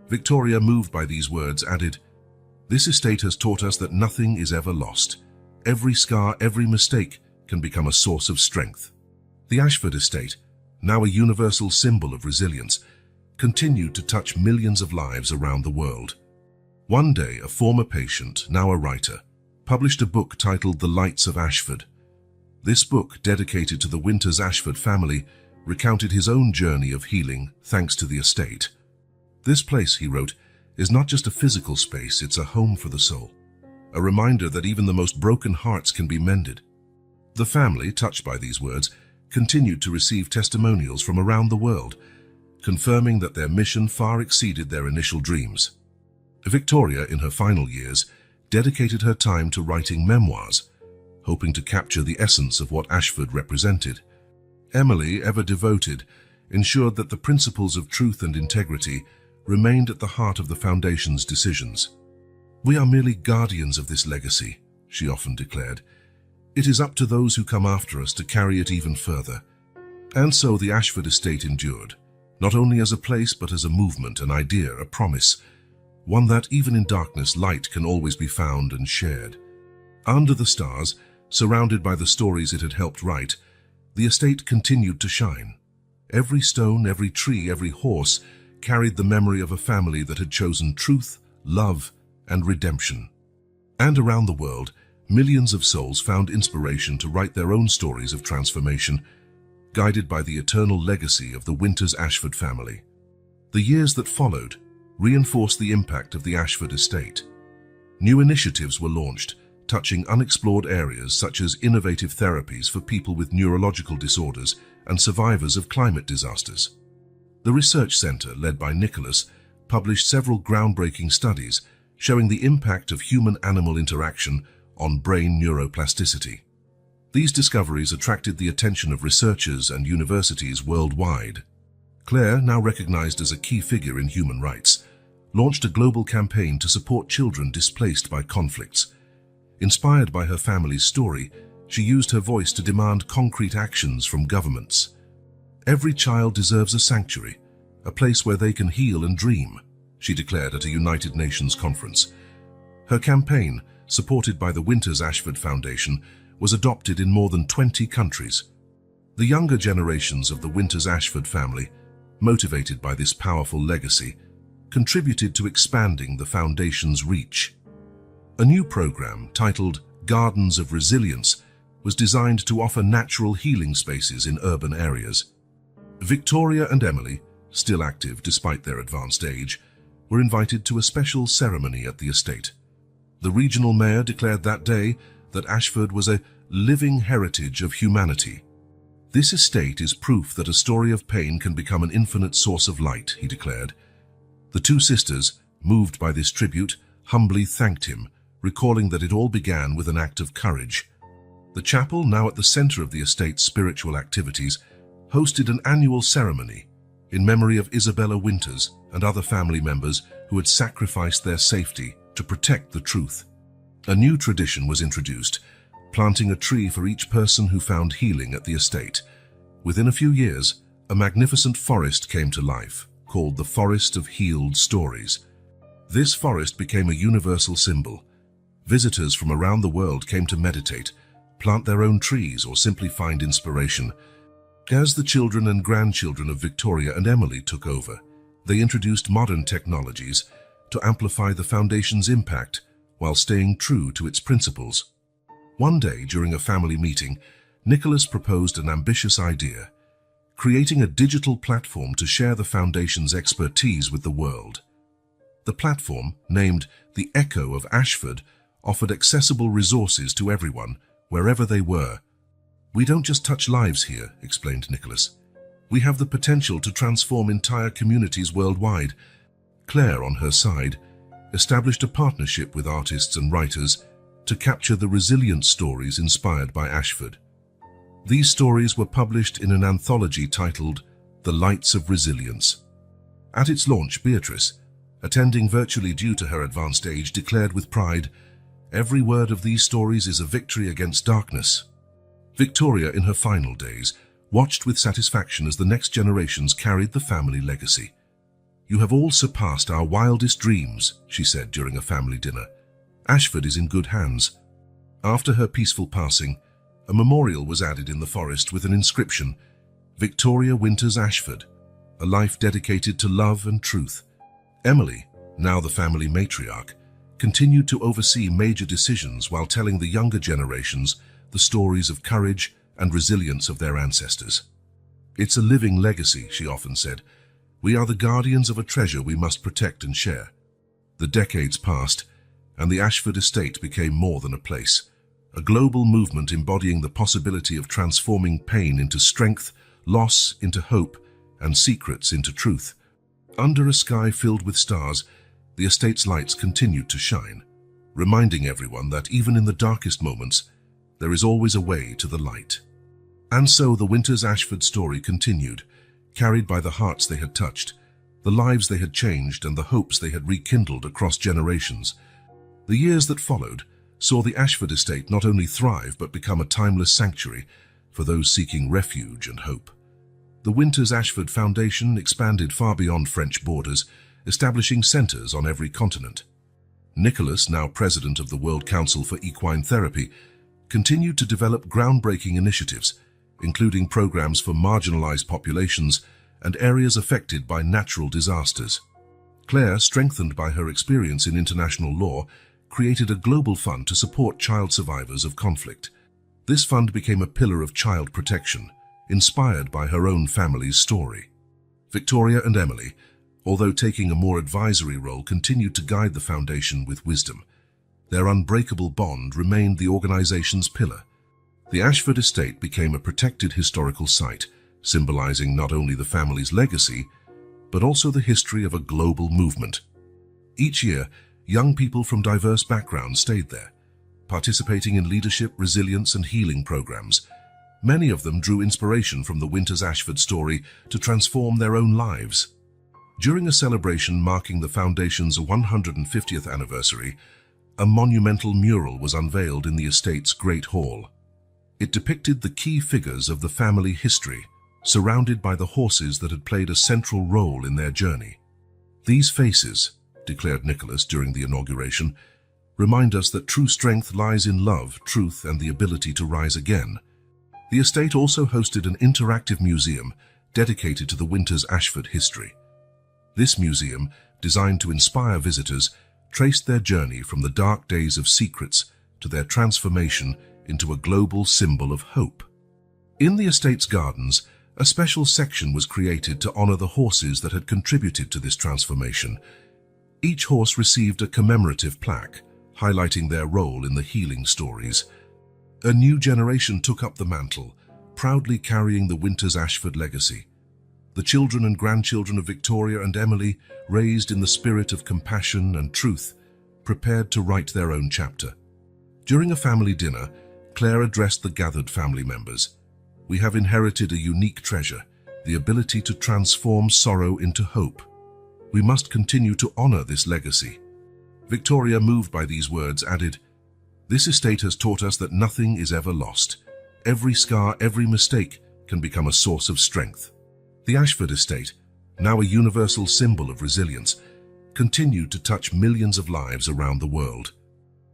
Victoria, moved by these words, added, "This estate has taught us that nothing is ever lost. Every scar, every mistake can become a source of strength." The Ashford estate, now a universal symbol of resilience, continued to touch millions of lives around the world. One day, a former patient, now a writer, published a book titled The Lights of Ashford. This book, dedicated to the Winters Ashford family, recounted his own journey of healing thanks to the estate. "This place," he wrote, "is not just a physical space, it's a home for the soul. A reminder that even the most broken hearts can be mended." The family, touched by these words, continued to receive testimonials from around the world, confirming that their mission far exceeded their initial dreams. Victoria, in her final years, dedicated her time to writing memoirs, hoping to capture the essence of what Ashford represented. Emily, ever devoted, ensured that the principles of truth and integrity remained at the heart of the foundation's decisions. "We are merely guardians of this legacy," she often declared. "It is up to those who come after us to carry it even further." And so the Ashford estate endured, not only as a place but as a movement, an idea, a promise, one that even in darkness light can always be found and shared. Under the stars, surrounded by the stories it had helped write, the estate continued to shine. Every stone, every tree, every horse carried the memory of a family that had chosen truth, love, and redemption. And around the world, millions of souls found inspiration to write their own stories of transformation, guided by the eternal legacy of the Winters Ashford family. The years that followed reinforced the impact of the Ashford estate. New initiatives were launched, touching unexplored areas such as innovative therapies for people with neurological disorders and survivors of climate disasters. The research center, led by Nicholas, published several groundbreaking studies, showing the impact of human-animal interaction on brain neuroplasticity. These discoveries attracted the attention of researchers and universities worldwide. Claire, now recognized as a key figure in human rights, launched a global campaign to support children displaced by conflicts. Inspired by her family's story, she used her voice to demand concrete actions from governments. "Every child deserves a sanctuary, a place where they can heal and dream," she declared at a United Nations conference. Her campaign, supported by the Winters Ashford Foundation, was adopted in more than 20 countries. The younger generations of the Winters Ashford family, motivated by this powerful legacy, contributed to expanding the foundation's reach. A new program titled Gardens of Resilience was designed to offer natural healing spaces in urban areas. Victoria and Emily, still active despite their advanced age, were invited to a special ceremony at the estate. The regional mayor declared that day that Ashford was a living heritage of humanity. "This estate is proof that a story of pain can become an infinite source of light," he declared. The two sisters, moved by this tribute, humbly thanked him, recalling that it all began with an act of courage. The chapel, now at the center of the estate's spiritual activities, hosted an annual ceremony in memory of Isabella Winters and other family members who had sacrificed their safety to protect the truth. A new tradition was introduced, planting a tree for each person who found healing at the estate. Within a few years, a magnificent forest came to life, called the Forest of Healed Stories. This forest became a universal symbol. Visitors from around the world came to meditate, plant their own trees, or simply find inspiration. As the children and grandchildren of Victoria and Emily took over, they introduced modern technologies to amplify the foundation's impact while staying true to its principles. One day, during a family meeting, Nicholas proposed an ambitious idea: creating a digital platform to share the foundation's expertise with the world. The platform, named the Echo of Ashford, offered accessible resources to everyone, wherever they were. "We don't just touch lives here," explained Nicholas. "We have the potential to transform entire communities worldwide." Claire, on her side, established a partnership with artists and writers to capture the resilient stories inspired by Ashford. These stories were published in an anthology titled The Lights of Resilience. At its launch, Beatrice, attending virtually due to her advanced age, declared with pride, "Every word of these stories is a victory against darkness." Victoria, in her final days, watched with satisfaction as the next generations carried the family legacy. "You have all surpassed our wildest dreams," she said during a family dinner. "Ashford is in good hands." After her peaceful passing, a memorial was added in the forest with an inscription, "Victoria Winters Ashford, a life dedicated to love and truth." Emily, now the family matriarch, continued to oversee major decisions while telling the younger generations the stories of courage and resilience of their ancestors. "It's a living legacy," she often said. "We are the guardians of a treasure we must protect and share." The decades passed, and the Ashford estate became more than a place, a global movement embodying the possibility of transforming pain into strength, loss into hope, and secrets into truth. Under a sky filled with stars, the estate's lights continued to shine, reminding everyone that even in the darkest moments, there is always a way to the light. And so the Winters Ashford story continued, carried by the hearts they had touched, the lives they had changed, and the hopes they had rekindled across generations. The years that followed saw the Ashford estate not only thrive but become a timeless sanctuary for those seeking refuge and hope. The Winters Ashford Foundation expanded far beyond French borders, establishing centers on every continent. Nicholas, now president of the World Council for Equine Therapy, continued to develop groundbreaking initiatives, including programs for marginalized populations and areas affected by natural disasters. Claire, strengthened by her experience in international law, created a global fund to support child survivors of conflict. This fund became a pillar of child protection, inspired by her own family's story. Victoria and Emily, although taking a more advisory role, continued to guide the foundation with wisdom. Their unbreakable bond remained the organization's pillar. The Ashford estate became a protected historical site, symbolizing not only the family's legacy, but also the history of a global movement. Each year, young people from diverse backgrounds stayed there, participating in leadership, resilience, and healing programs. Many of them drew inspiration from the Winters Ashford story to transform their own lives. During a celebration marking the Foundation's 150th anniversary, a monumental mural was unveiled in the estate's Great Hall. It depicted the key figures of the family history, surrounded by the horses that had played a central role in their journey. "These faces," declared Nicholas during the inauguration, "remind us that true strength lies in love, truth, and the ability to rise again." The estate also hosted an interactive museum dedicated to the Winters Ashford history. This museum, designed to inspire visitors, traced their journey from the dark days of secrets to their transformation into a global symbol of hope. In the estate's gardens, a special section was created to honor the horses that had contributed to this transformation. Each horse received a commemorative plaque, highlighting their role in the healing stories. A new generation took up the mantle, proudly carrying the Winters Ashford legacy. The children and grandchildren of Victoria and Emily, raised in the spirit of compassion and truth, prepared to write their own chapter. During a family dinner, Claire addressed the gathered family members. "We have inherited a unique treasure, the ability to transform sorrow into hope. We must continue to honor this legacy." Victoria, moved by these words, added, "This estate has taught us that nothing is ever lost. Every scar, every mistake can become a source of strength." The Ashford estate, now a universal symbol of resilience, continued to touch millions of lives around the world.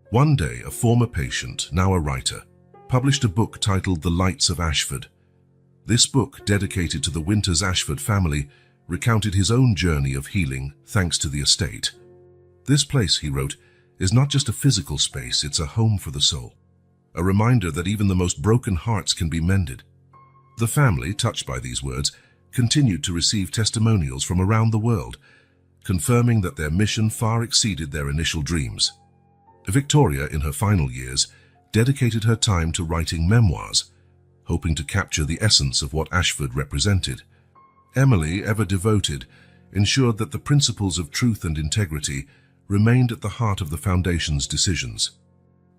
One day, a former patient, now a writer, published a book titled The Lights of Ashford. This book, dedicated to the Winters Ashford family, recounted his own journey of healing thanks to the estate. "This place," he wrote, "is not just a physical space, it's a home for the soul. A reminder that even the most broken hearts can be mended." The family, touched by these words, continued to receive testimonials from around the world, confirming that their mission far exceeded their initial dreams. Victoria, in her final years, dedicated her time to writing memoirs, hoping to capture the essence of what Ashford represented. Emily, ever devoted, ensured that the principles of truth and integrity remained at the heart of the Foundation's decisions.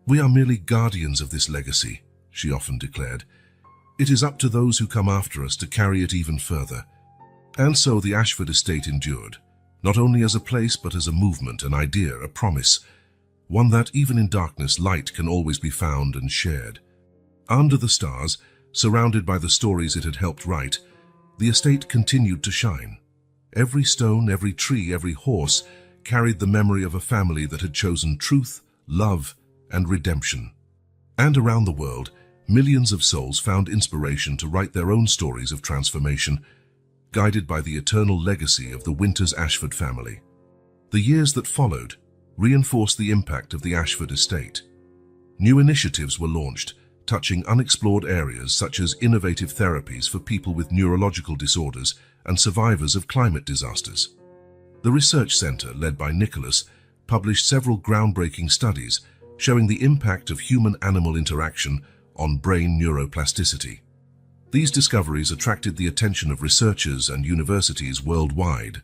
"We are merely guardians of this legacy," she often declared. "It is up to those who come after us to carry it even further." And so the Ashford estate endured, not only as a place but as a movement, an idea, a promise, one that even in darkness light can always be found and shared. Under the stars, surrounded by the stories it had helped write, the estate continued to shine. Every stone, every tree, every horse carried the memory of a family that had chosen truth, love, and redemption. And around the world, millions of souls found inspiration to write their own stories of transformation, guided by the eternal legacy of the Winters Ashford family. The years that followed reinforced the impact of the Ashford estate. New initiatives were launched, touching unexplored areas such as innovative therapies for people with neurological disorders and survivors of climate disasters. The research center, led by Nicholas, published several groundbreaking studies showing the impact of human-animal interaction on brain neuroplasticity. These discoveries attracted the attention of researchers and universities worldwide.